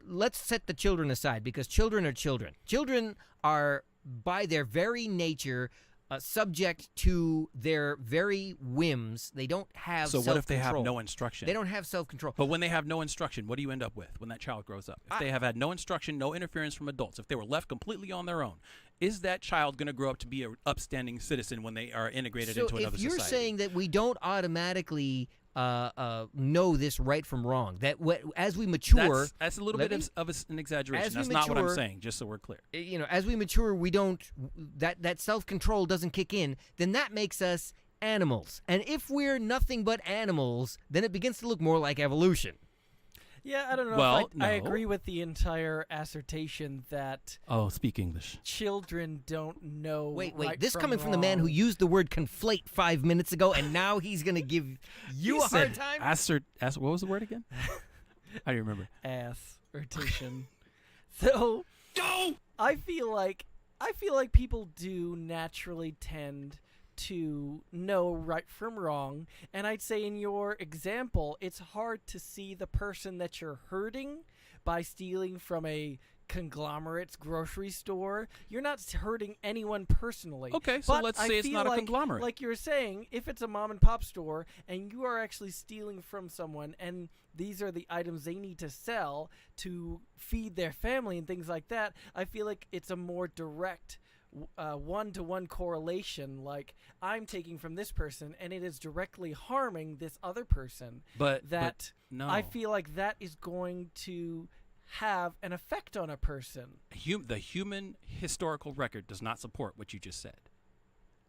let's set the children aside because children are children. Children are by their very nature, subject to their very whims. They don't have So self-control. what if they have no instruction? They don't have self-control. But when they have no instruction, what do you end up with when that child grows up? If they have had no instruction, no interference from adults, if they were left completely on their own, is that child going to grow up to be an upstanding citizen when they are integrated into another if you're society? saying that we don't automatically know this right from wrong, that as we mature, that's a little Let bit me- of an exaggeration. as we That's not what I'm mature- saying, just so we're clear. as we mature, we don't that self-control doesn't kick in. Then that makes us animals. And if we're nothing but animals, then it begins to look more like evolution. Yeah, I don't know. Well, if I no. agree with the entire assertion that Oh, speak English. children don't know. Wait, right this coming from the man who wrong. used the word conflate 5 minutes ago, and now he's going to give you a hard time? What was the word again? I don't remember. ass rotation. So I feel like people do naturally tend to know right from wrong, and I'd say in your example, it's hard to see the person that you're hurting by stealing from a conglomerate's grocery store. You're not hurting anyone personally. Okay, so But let's I say it's feel not a like- conglomerate. Like you're saying, if it's a mom and pop store and you are actually stealing from someone and these are the items they need to sell to feed their family and things like that, I feel like it's a more direct one-to-one correlation. Like, I'm taking from this person and it is directly harming this other person. But That no. I feel like that is going to have an effect on a person. The human historical record does not support what you just said.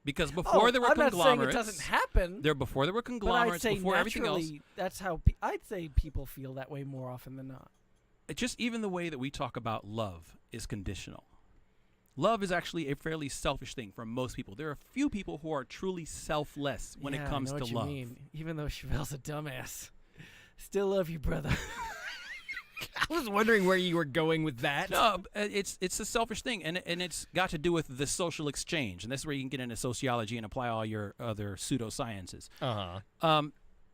Because before there were I'm not saying it conglomerates, doesn't happen. before there were But I'd conglomerates, say before everything else, naturally, that's how I'd say people feel that way more often than not. just even the way that we talk about love is conditional. Love is actually a fairly selfish thing for most people. There are a few people who are truly selfless when it comes I know to what love. you mean. Even though Chevelle's a dumbass, still love you, brother. I was wondering where you were going with that. No, it's a selfish thing, and it's got to do with the social exchange, and that's where you can get into sociology and apply all your other pseudosciences. Uh-huh.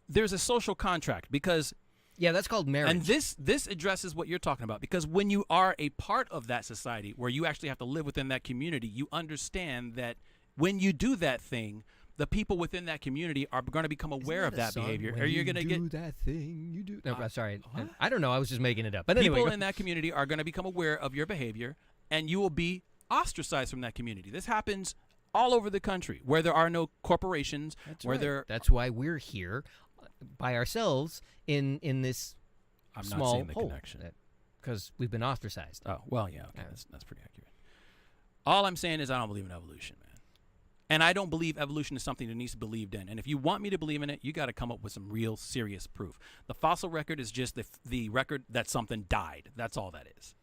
There's a social contract because, Yeah, that's called marriage. and this addresses what you're talking about, because when you are a part of that society where you actually have to live within that community, you understand that when you do that thing, the people within that community are going to become aware of that behavior, or you're going to get that thing. You do. No, sorry. what? I don't know. I was just making it up. But people anyway, in that community are going to become aware of your behavior, and you will be ostracized from that community. This happens all over the country where there are no corporations, that's why we're here by ourselves in this I'm small not seeing the hole, connection. because we've been ostracized. Oh, well, yeah, okay, Yeah. that's pretty accurate. All I'm saying is I don't believe in evolution, man. And I don't believe evolution is something that needs to be believed in. And if you want me to believe in it, you got to come up with some real serious proof. The fossil record is just the record that something died. That's all that is.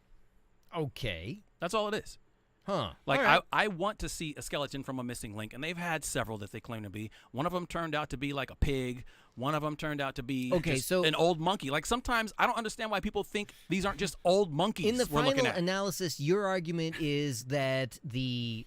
Okay. That's all it is. Huh. Like, All right. I want to see a skeleton from a missing link, and they've had several that they claim to be. One of them turned out to be like a pig. One of them turned out to be Okay, just so- an old monkey. Like, sometimes I don't understand why people think these aren't just old monkeys In the we're looking final at. analysis, your argument is that the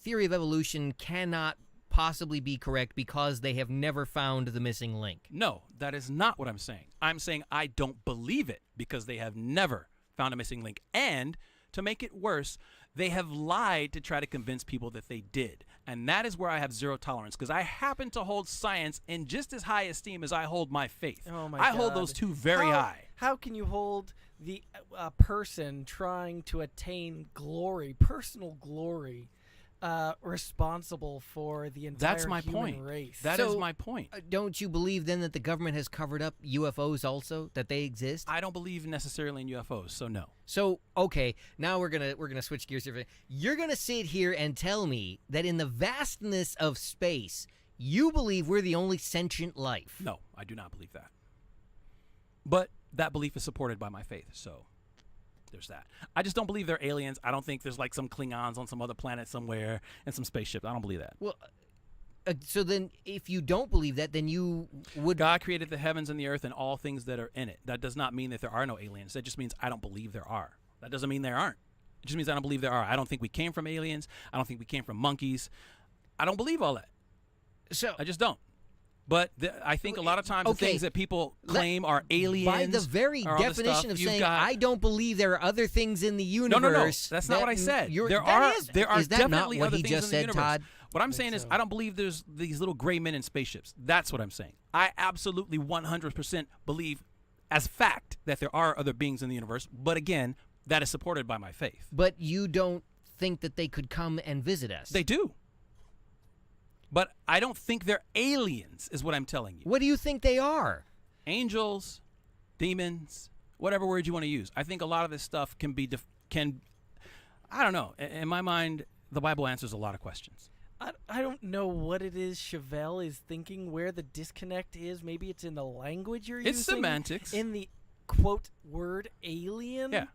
theory of evolution cannot possibly be correct because they have never found the missing link. No, that is not what I'm saying. I'm saying I don't believe it because they have never found a missing link. And to make it worse, they have lied to try to convince people that they did. And that is where I have zero tolerance, because I happen to hold science in just as high esteem as I hold my faith. Oh my I hold God. those two very high. How can you hold the person trying to attain glory, personal glory, responsible for the entire That's my human point. race? That is So, my point. Don't you believe then that the government has covered up UFOs also, that they exist? I don't believe necessarily in UFOs, so no. So, okay, now we're gonna switch gears here. You're gonna sit here and tell me that in the vastness of space, you believe we're the only sentient life. No, I do not believe that. But that belief is supported by my faith, so there's that. I just don't believe they're aliens. I don't think there's like some Klingons on some other planet somewhere and some spaceships. I don't believe that. Well, so then if you don't believe that, then you would... God created the heavens and the earth and all things that are in it. That does not mean that there are no aliens. That just means I don't believe there are. That doesn't mean there aren't. It just means I don't believe there are. I don't think we came from aliens. I don't think we came from monkeys. I don't believe all that. So, I just don't. But I think a lot of times the Okay. things that people claim are aliens. By the very or all this definition stuff, of you've saying, got- I don't believe there are other things in the No, universe. that's not what I said. There that are is that definitely not what other he things just in the said, universe. Todd? What I'm saying is, I don't believe there's these little gray men in spaceships. That's what I'm saying. I absolutely 100% believe as fact that there are other beings in the universe. But again, that is supported by my faith. But you don't think that they could come and visit us. They do. But I don't think they're aliens, is what I'm telling you. What do you think they are? Angels, demons, whatever word you want to use. I think a lot of this stuff can be, I don't know. In my mind, the Bible answers a lot of questions. I don't know what it is Chevelle is thinking, where the disconnect is. Maybe it's in the language you're It's using. semantics. In the, quote, word alien. Yeah.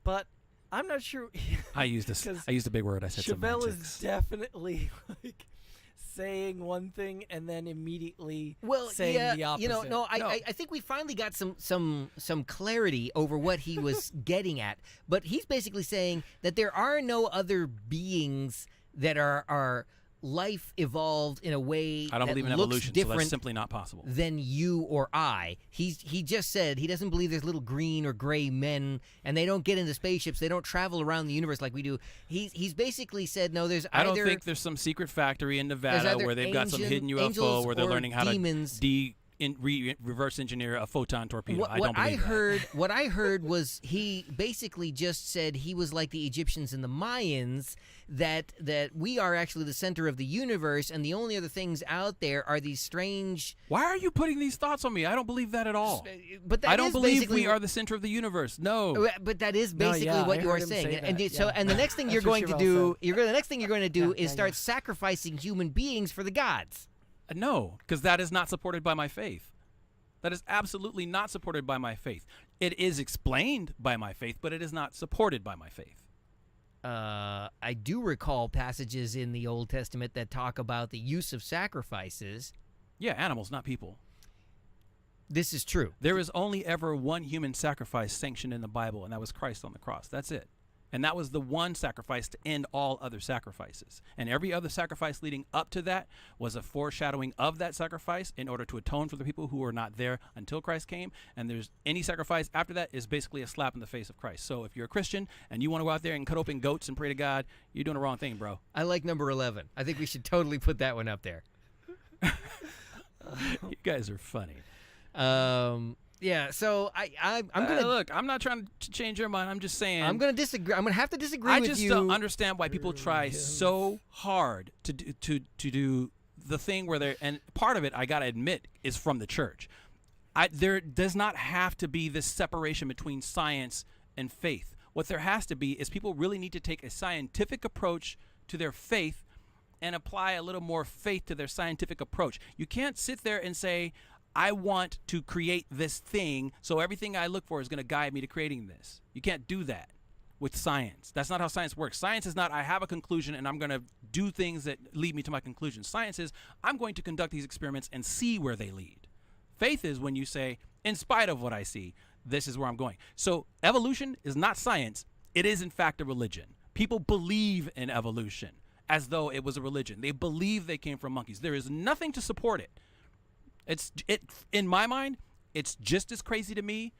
But I'm not sure. I used this. 'Cause I used a big word. I said Chevelle semantics. is definitely like saying one thing and then immediately Well, saying yeah, the opposite. you know, no, I think we finally got some clarity over what he was getting at. But he's basically saying that there are no other beings that are life evolved in a way I don't that believe in looks evolution, so different that's simply not possible. than you or I. He just said he doesn't believe there's little green or gray men, and they don't get into spaceships. They don't travel around the universe like we do. He's basically said no. There's I either don't think there's some secret factory in Nevada either where they've got some hidden UFO angels where they're or learning how demons. to reverse engineer a photon torpedo. What, I don't believe that. What I heard was he basically just said he was like the Egyptians and the Mayans, that we are actually the center of the universe, and the only other things out there are these strange. Why are you putting these thoughts on me? I don't believe that at all. But that I don't is believe basically we are the center of the universe. No. But that is No, basically yeah, what I you heard are him saying, say and that, so yeah. and the next thing That's you're what going to Chevelle do, said. the next thing you're going to do Yeah, is yeah, start yeah. sacrificing human beings for the gods. No, because that is not supported by my faith. That is absolutely not supported by my faith. It is explained by my faith, but it is not supported by my faith. I do recall passages in the Old Testament that talk about the use of sacrifices. Yeah, animals, not people. This is true. There is only ever one human sacrifice sanctioned in the Bible, and that was Christ on the cross. That's it. And that was the one sacrifice to end all other sacrifices. And every other sacrifice leading up to that was a foreshadowing of that sacrifice in order to atone for the people who were not there until Christ came. And there's any sacrifice after that is basically a slap in the face of Christ. So if you're a Christian and you want to go out there and cut open goats and pray to God, you're doing the wrong thing, bro. I like number 11. I think we should totally put that one up there. You guys are funny. Yeah, so I'm gonna look. I'm not trying to change your mind. I'm just saying. I'm gonna disagree. I'm gonna have to disagree I with just you. don't understand why people try so hard to do the thing where they're, and part of it I gotta admit is from the church. There does not have to be this separation between science and faith. What there has to be is people really need to take a scientific approach to their faith and apply a little more faith to their scientific approach. You can't sit there and say, I want to create this thing, so everything I look for is going to guide me to creating this. You can't do that with science. That's not how science works. Science is not, I have a conclusion and I'm going to do things that lead me to my conclusion. Science is, I'm going to conduct these experiments and see where they lead. Faith is when you say, in spite of what I see, this is where I'm going. So evolution is not science. It is, in fact, a religion. People believe in evolution as though it was a religion. They believe they came from monkeys. There is nothing to support it. In my mind, it's just as crazy to me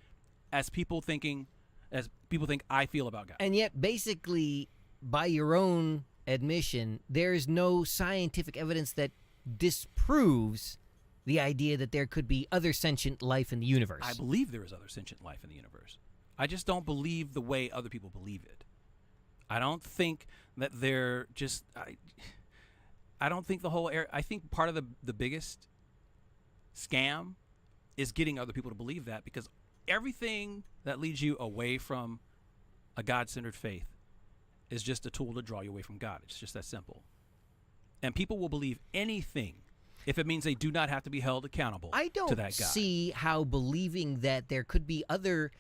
as people think I feel about God. And yet, basically, by your own admission, there's no scientific evidence that disproves the idea that there could be other sentient life in the universe. I believe there is other sentient life in the universe. I just don't believe the way other people believe it. I don't think that they're just. I don't think the whole area. I think part of the biggest scam is getting other people to believe that, because everything that leads you away from a God-centered faith is just a tool to draw you away from God. It's just that simple. And people will believe anything if it means they do not have to be held accountable I don't to that God. see how believing that there could be other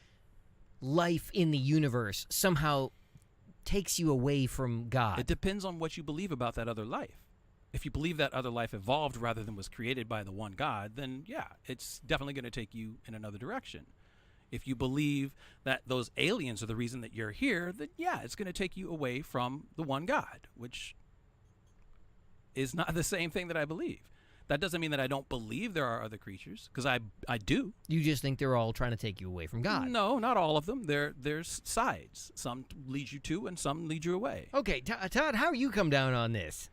life in the universe somehow takes you away from God. It depends on what you believe about that other life. If you believe that other life evolved rather than was created by the one God, then yeah, it's definitely going to take you in another direction. If you believe that those aliens are the reason that you're here, then yeah, it's going to take you away from the one God, which is not the same thing that I believe. That doesn't mean that I don't believe there are other creatures, because I do. You just think they're all trying to take you away from God. No, not all of them. There's sides. Some lead you to, and some lead you away. Okay, Todd, how you come down on this?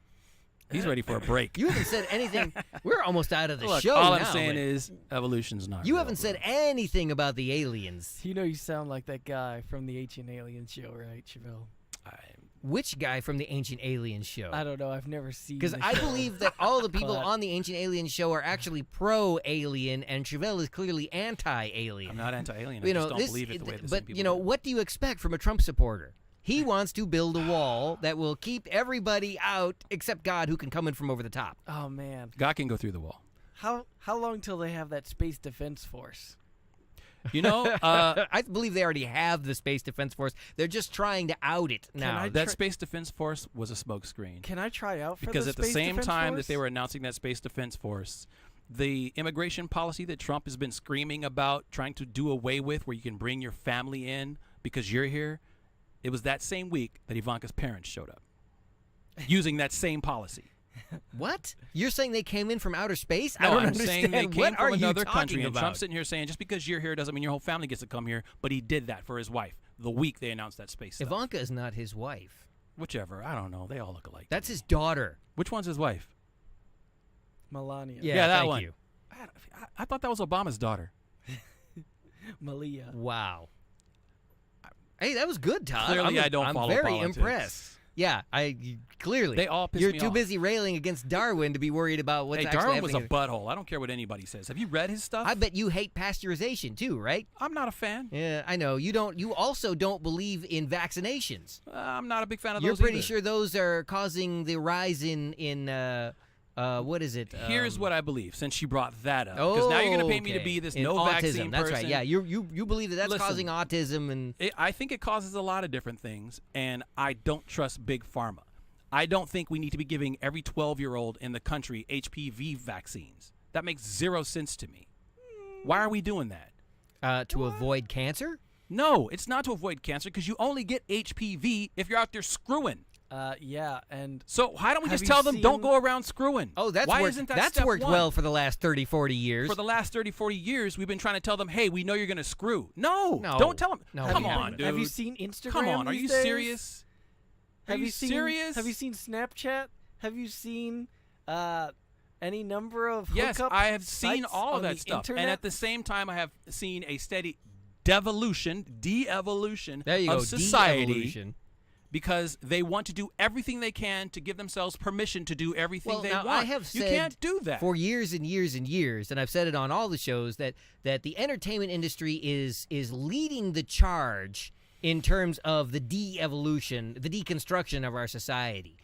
He's ready for a break. You haven't said anything. We're almost out of the Look, show all now. I'm saying but is evolution's not you real, haven't bro. said anything about the aliens. You know you sound like that guy from the Ancient Aliens show, right, Chevelle? Which guy from the Ancient Aliens show? I don't know. I've never seen. Because the I show. believe that all the people But- on the Ancient Aliens show are actually pro-alien, and Chevelle is clearly anti-alien. I'm not anti-alien. I You just know, don't this, believe it the way the but same people you know, do. what do you expect from a Trump supporter? He wants to build a wall that will keep everybody out except God, who can come in from over the top. Oh man, God can go through the wall. how long till they have that space defense force? You know, I believe they already have the Space Defense Force. They're just trying to out it now. I that tr- Space Defense Force was a smokescreen. Can I try out for Because the at the Space same Defense time Force? that they were announcing that Space Defense Force, the immigration policy that Trump has been screaming about, trying to do away with, where you can bring your family in because you're here, it was that same week that Ivanka's parents showed up using that same policy. What? You're saying they came in from outer space? I No, don't I'm understand. saying they came what are from you another talking country, and about? Trump's sitting here saying just because you're here doesn't mean your whole family gets to come here, but he did that for his wife the week they announced that space stuff. Ivanka is not his wife. Whichever, I don't know. They all look alike. That's his daughter. Which one's his wife? Melania. Yeah, that thank one. you. I thought that was Obama's daughter. Malia. Wow. Hey, that was good, Todd. Clearly, I'm, I don't I'm follow very politics. impressed. Yeah, clearly. They all piss You're me too off. busy railing against Darwin to be worried about what's Hey, actually Darwin was a happening. butthole. I don't care what anybody says. Have you read his stuff? I bet you hate pasteurization too, right? I'm not a fan. Yeah, I know. You don't. You also don't believe in vaccinations. I'm not a big fan of You're those pretty either. sure those are causing the rise in what is it? Here's what I believe, since she brought that up. Because now you're going to pay me to be this in no autism. vaccine That's person. right. Yeah, you believe that that's Listen. causing autism and I think it causes a lot of different things, and I don't trust Big Pharma. I don't think we need to be giving every 12-year-old in the country HPV vaccines. That makes zero sense to me. Why are we doing that? to avoid cancer. No, it's not to avoid cancer, because you only get HPV if you're out there screwing. Yeah, and So why don't we Have just you tell them don't seen- go around screwing? Oh, that's why worked. isn't that that's step worked one? well for the last 30, 40 years. For the last 30, 40 years, we've been trying to tell them, hey, we know you're going to screw. No, No. don't tell them. No, Come we on, haven't. dude. have you seen Instagram? Come on, are these you days? serious? Are Have you seen, serious? Have you seen Snapchat? Have you seen any number of Yes, hookup I have seen sites all of on that the stuff. Internet? And at the same time, I have seen a steady de-evolution there you go. of society De-evolution. because they want to do everything they can to give themselves permission to do everything Well, they now want. I have you said can't do that. for years and years and years, and I've said it on all the shows that the entertainment industry is leading the charge in terms of the de-evolution, the deconstruction of our society.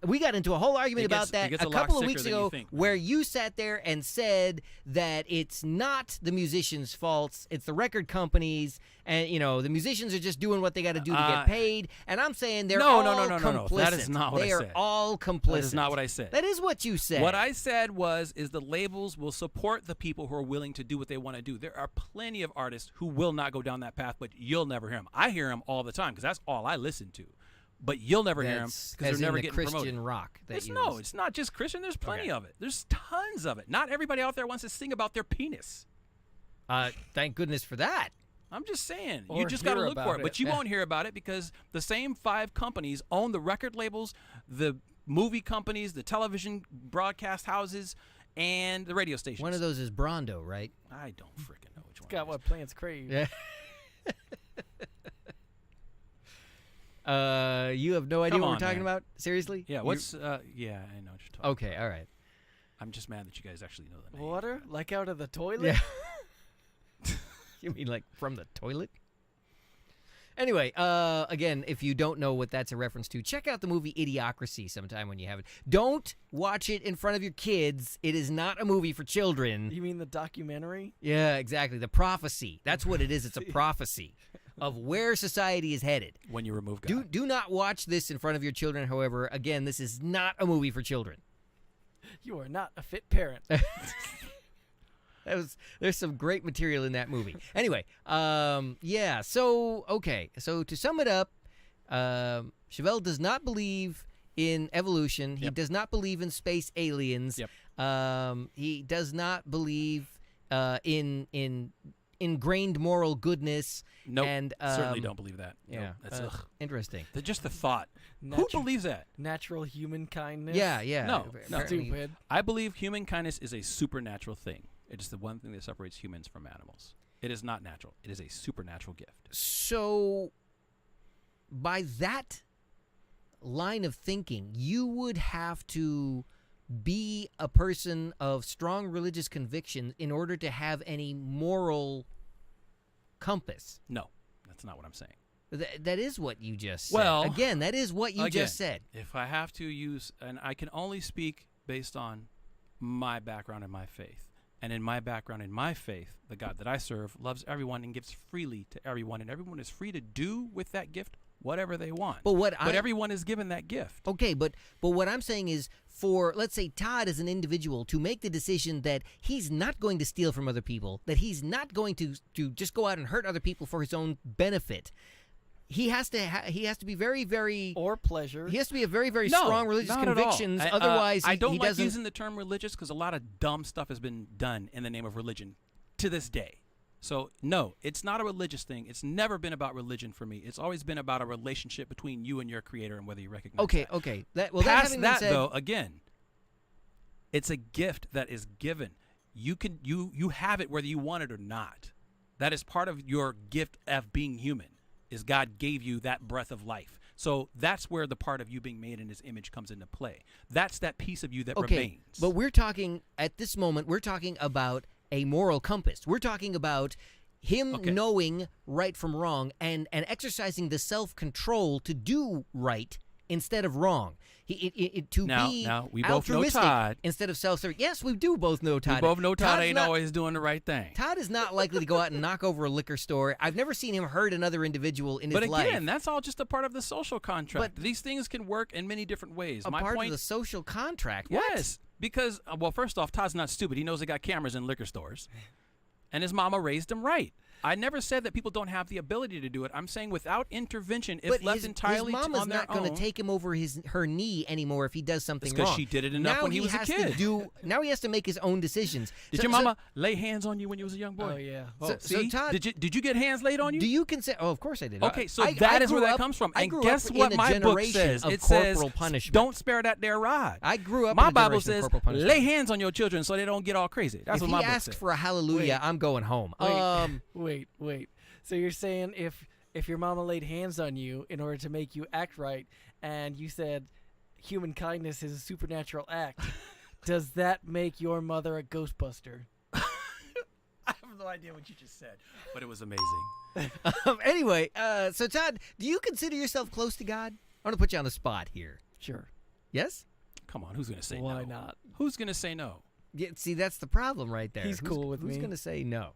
We got into a whole argument It gets- about that it gets a a lot couple of sicker weeks than you ago, think. where you sat there and said that it's not the musicians' faults, it's the record companies, and the musicians are just doing what they got to do to get paid. And I'm saying they're No, all no, no, no, no, no. complicit. That is not what I they are said. all complicit. That is not what I said. That is what you said. What I said is the labels will support the people who are willing to do what they want to do. There are plenty of artists who will not go down that path, but you'll never hear them. I hear them all the time because that's all I listen to. But you'll never hear them That's because as they're in never the getting Christian promoted. rock. That It's, you no, listen- it's not just Christian. There's plenty Okay. of it. There's tons of it. Not everybody out there wants to sing about their penis. Thank goodness for that. I'm just saying. Or You just got to hear look for about it. But it. you Yeah. won't hear about it because the same 5 companies own the record labels, the movie companies, the television broadcast houses, and the radio stations. One of those is Brondo, right? I don't freaking know which one. got it is. what plants crave. Yeah. You have no idea Come what we're on, talking man. about? Seriously? Yeah, what's yeah, I know what you're talking about. Okay, all right. I'm just mad that you guys actually know the name. Water like out of the toilet. Yeah. You mean like from the toilet? Anyway, again, if you don't know what that's a reference to, check out the movie Idiocracy sometime when you have it. Don't watch it in front of your kids. It is not a movie for children. You mean the documentary? Yeah, exactly. The prophecy. That's what it is. It's a prophecy of where society is headed. When you remove God. Do not watch this in front of your children. However, again, this is not a movie for children. You are not a fit parent. There's some great material in that movie. Anyway, yeah. So okay. So to sum it up, Chevelle does not believe in evolution. He Yep. does not believe in space aliens. Yep. He does not believe in ingrained moral goodness. Nope, and certainly don't believe that. Yeah, Nope, that's ugh. interesting. Just the thought. Who Natu- believes that? Natural human kindness. Yeah, yeah. No, no. apparently- Stupid. I believe human kindness is a supernatural thing. It is the one thing that separates humans from animals. It is not natural. It is a supernatural gift. So, by that line of thinking, you would have to be a person of strong religious conviction in order to have any moral compass. No, that's not what I'm saying. That is what you just said. Well, again, that is what you Again, just said. If I have to use, and I can only speak based on my background and my faith. And in my background and my faith, the God that I serve loves everyone and gives freely to everyone. And everyone is free to do with that gift whatever they want. But everyone is given that gift. Okay, but what I'm saying is, for, let's say, Todd as an individual to make the decision that he's not going to steal from other people, that he's not going to just go out and hurt other people for his own benefit, he has to be very, very, Or pleasure. he has to be a very, very No, strong religious not at all. convictions. Otherwise, I he don't like doesn't. using the term religious because a lot of dumb stuff has been done in the name of religion to this day. So, no, it's not a religious thing. It's never been about religion for me. It's always been about a relationship between you and your creator and whether you recognize that. Okay. Past having been that, said, though, again, it's a gift that is given. You have it whether you want it or not. That is part of your gift of being human, is God gave you that breath of life. So that's where the part of you being made in his image comes into play. That's that piece of you that remains. But we're talking, at this moment, we're talking about a moral compass. We're talking about him knowing right from wrong and exercising the self-control to do right instead of wrong. Now, we both know altruistic Todd. instead of self-serving. Yes, we do both know Todd. We both know Todd Todd's ain't not- always doing the right thing. Todd is not likely to go out and knock over a liquor store. I've never seen him hurt another individual in But his life. again, that's all just a part of the social contract. But- These things can work in many different ways. a My part point of the social contract. What? Yes, because, well, first off, Todd's not stupid. He knows they got cameras in liquor stores. And his mama raised him right. I never said that people don't have the ability to do it. I'm saying without intervention, if But left his entirely mama's on their not going own. to take him over her knee anymore if he does something It's 'cause wrong. she did it enough Now when he was a has kid. Now he has to make his own decisions. Did your mama lay hands on you when you was a young boy? Oh, yeah. Oh, So- so see? Todd- did you get hands laid on you? Do you consider? Oh, of course I did. Okay, so I that is where grew that up- comes from. I And grew guess up what in a my book generation says? of It says, corporal punishment. don't spare that there rod. I grew up My in a Bible generation of says, corporal punishment. lay hands on your children so they don't get all crazy. That's if what he my book asks says. for a hallelujah, I'm going home. Wait. So you're saying if your mama laid hands on you in order to make you act right, and you said human kindness is a supernatural act, does that make your mother a Ghostbuster? I have no idea what you just said, but it was amazing. Anyway, so Todd, do you consider yourself close to God? I want to put you on the spot here. Sure. Yes? Come on, who's going to say Why no? not? Who's going to say no? Yeah, see, that's the problem right there. He's cool with who's me. Who's going to say no?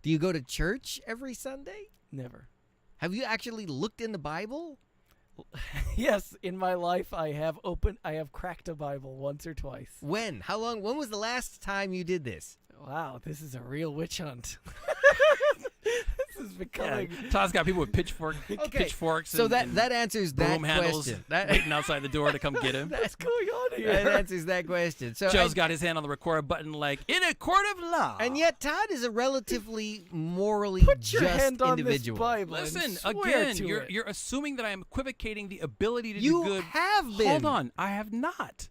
Do you go to church every Sunday? Never. Have you actually looked in the Bible? Yes, in my life I have cracked a Bible once or twice. When? How long? When was the last time you did this? Wow, this is a real witch hunt. This is Yeah, becoming. Todd's got people with pitchforks So and, that answers that broom handles question. waiting outside the door to come get him. What's going on That here? answers that question. So Joe's got his hand on the record button like, in a court of law. and yet Todd is a relatively morally Put your just hand on individual. this Bible. Listen, and swear again, to you're it. you're assuming that I am equivocating the ability to You do good. have been. Hold on, I have not.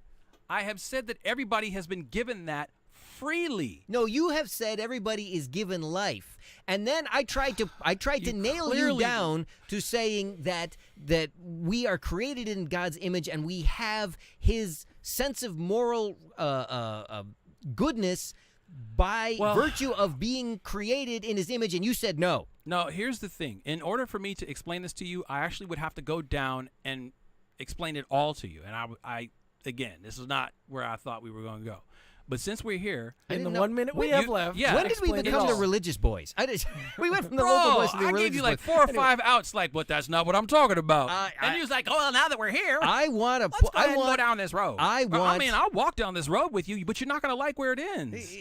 I have said that everybody has been given that freely. No, you have said everybody is given life, and then I tried to nail you clearly- down to saying that we are created in God's image and we have His sense of moral goodness by Well- virtue of being created in His image, and you said no. No, here's the thing. In order for me to explain this to you, I actually would have to go down and explain it all to you. And I again, this is not where I thought we were going to go. But since we're here, I in the didn't know- 1 minute we you- have left. yeah. When did we explain it become the all. religious boys? We went from the bro, local boys to the I religious gave you like boys. 4 or 5 outs, like, but that's not what I'm talking about. I- and you was like, oh, well, now that we're here, I want to. let's go ahead and go down this road. I want- I'll walk down this road with you, but you're not going to like where it ends.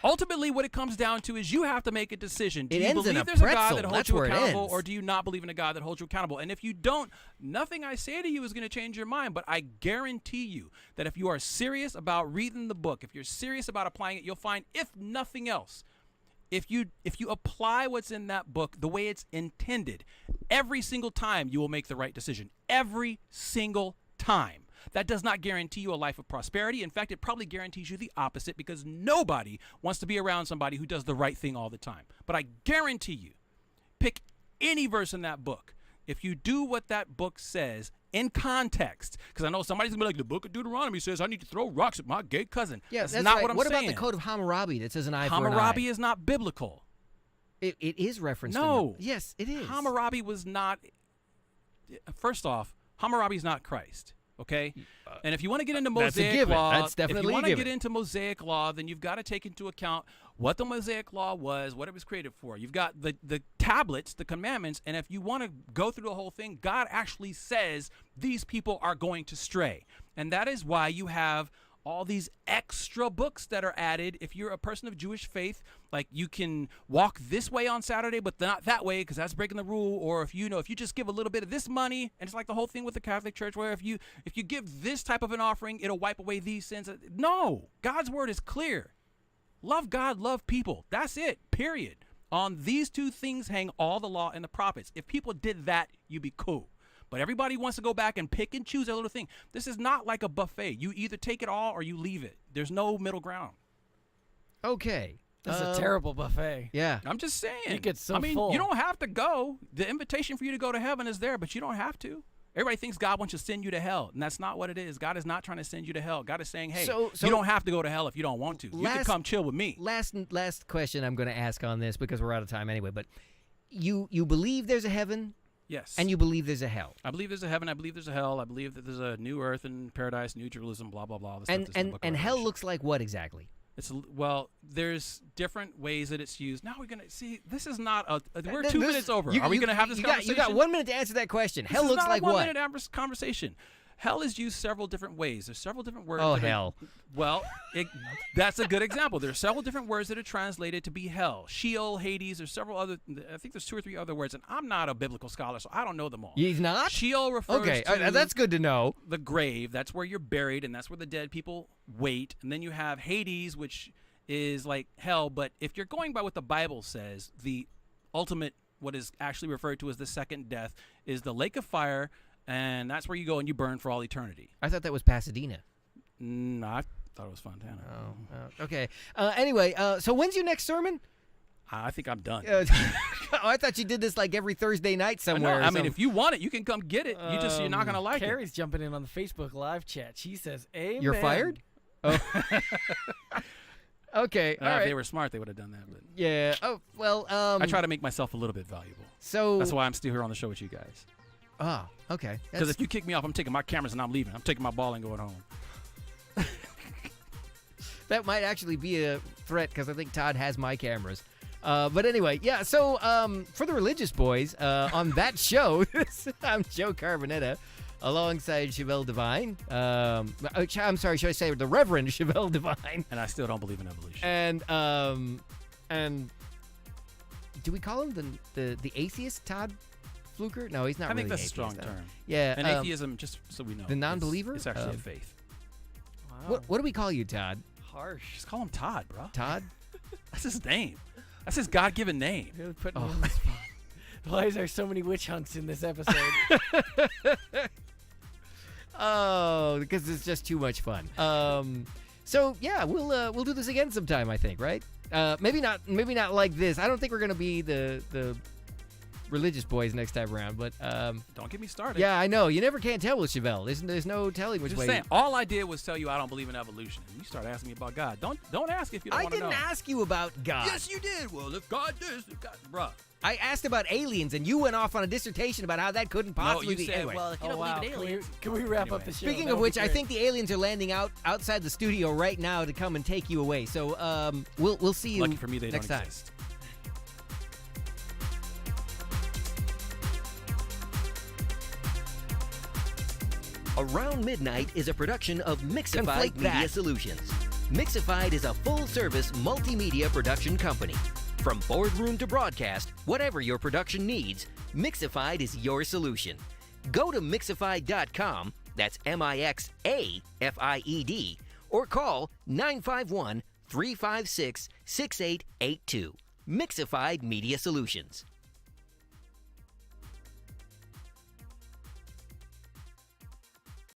ultimately, what it comes down to is you have to make a decision. Do It you ends in believe a there's a God pretzel. that holds That's you where it accountable, ends. or do you not believe in a God that holds you accountable? And if you don't, nothing I say to you is going to change your mind. But I guarantee you that if you are serious about reading the book, if you're serious about applying it, you'll find, if nothing else, if you apply what's in that book the way it's intended, every single time you will make the right decision. Every single time. That does not guarantee you a life of prosperity. In fact, it probably guarantees you the opposite, because nobody wants to be around somebody who does the right thing all the time. But I guarantee you, pick any verse in that book. If you do what that book says in context, because I know somebody's going to be like, the book of Deuteronomy says I need to throw rocks at my gay cousin. Yeah, that's that's not right. what I'm what saying. about the Code of Hammurabi that says an eye for an eye? Hammurabi is not biblical. It is referenced. No. Yes, it is. Hammurabi was not. First off, Hammurabi is not Christ. Okay, and if you want to get into That's a Mosaic given. law, That's definitely if you a want to given. get into Mosaic law, then you've got to take into account what the Mosaic law was, what it was created for. You've got the tablets, the commandments, and if you want to go through the whole thing, God actually says these people are going to stray, and that is why you have all these extra books that are added. If you're a person of Jewish faith, like you can walk this way on Saturday, but not that way because that's breaking the rule. Or if you just give a little bit of this money, and it's like the whole thing with the Catholic Church, where if you give this type of an offering, it'll wipe away these sins. No, God's word is clear. Love God, love people. That's it. Period. On these two things hang all the law and the prophets. If people did that, you'd be cool. But everybody wants to go back and pick and choose a little thing. This is not like a buffet. You either take it all or you leave it. There's no middle ground. Okay. This is a terrible buffet. Yeah. I'm just saying. You get so I mean, full. you don't have to go. The invitation for you to go to heaven is there, but you don't have to. Everybody thinks God wants to send you to hell, and that's not what it is. God is not trying to send you to hell. God is saying, hey, So- you don't have to go to hell if you don't want to. You can Last- come chill with me. Last question I'm going to ask on this, because we're out of time anyway. But you believe there's a heaven, Yes. and you believe there's a hell. I believe there's a heaven. I believe there's a hell. I believe that there's a new earth and paradise, new Jerusalem, blah, blah, blah. all the stuff And that's in the book of hell Revelation. looks like what exactly? Well, there's different ways that it's used. Now we're going to see, this is not we're This- 2 minutes over. you- Are we you- going to have this you conversation? Got 1 minute to answer that question. This Hell is looks not like a what? 1 minute conversation. Hell is used several different ways. There's several different words. Oh, that are- hell. Well, that's a good example. There's several different words that are translated to be hell. Sheol, Hades. There's several other. I think there's 2 or 3 other words, and I'm not a biblical scholar, so I don't know them all. He's not? Sheol refers Okay, to that's good to know. the grave. That's where you're buried, and that's where the dead people wait. And then you have Hades, which is like hell. But if you're going by what the Bible says, the ultimate, what is actually referred to as the second death, is the lake of fire, and that's where you go and you burn for all eternity. I thought that was Pasadena. No, I thought it was Fontana. Okay. Anyway, so when's your next sermon? I think I'm done. Oh, I thought you did this like every Thursday night I know. somewhere. I mean, if you want it, you can come get it. You're not gonna like Carrie's jumping in on the Facebook live chat. She says, "Amen." You're fired? Oh. Okay. it. All If right. they were smart, they would have done that. But Yeah. Oh well. I try to make myself a little bit valuable. So. That's why I'm still here on the show with you guys. Oh. Okay. Because if you kick me off, I'm taking my cameras and I'm leaving. I'm taking my ball and going home. That might actually be a threat, because I think Todd has my cameras. But anyway, yeah. So for the religious boys on that show, I'm Joe Carbonetta, alongside Chevelle Devine. I'm sorry, should I say the Reverend Chevelle Devine? And I still don't believe in evolution. And do we call him the atheist, Todd Fluker? No, he's not. I think really that's a an strong atheist, term. Yeah. And atheism, just so we know, the non-believer? It's actually a faith. Wow. What do we call you, Todd? Harsh. Just call him Todd, bro. Todd? That's his name. That's his God-given name. Really putting Oh. me on the spot. Why is there so many witch hunts in this episode? Oh, because it's just too much fun. So yeah, we'll do this again sometime, I think, right? Maybe not like this. I don't think we're gonna be the religious boys next time around, but Don't get me started. yeah, I know you never can tell with Chevelle. There's no telling which Just way. saying, all I did was tell you I don't believe in evolution. And you start asking me about God. Don't ask if you don't I want to know. didn't ask you about God. Yes, you did. Well, if God this, if God, bruh. I asked about aliens, and you went off on a dissertation about how that couldn't possibly you be. said, anyway. well, if you Oh, don't wow. believe in aliens. Can we wrap Anyway. up the show? Speaking That of would be which, I great. think the aliens are landing outside the studio right now to come and take you away. So we'll see you Lucky for me, they next don't time. exist. Around Midnight is a production of Mixified Conflate that. Media Solutions. Mixified is a full-service multimedia production company. From boardroom to broadcast, whatever your production needs, Mixified is your solution. Go to Mixified.com, that's MIXAFIED, or call 951-356-6882. Mixified Media Solutions.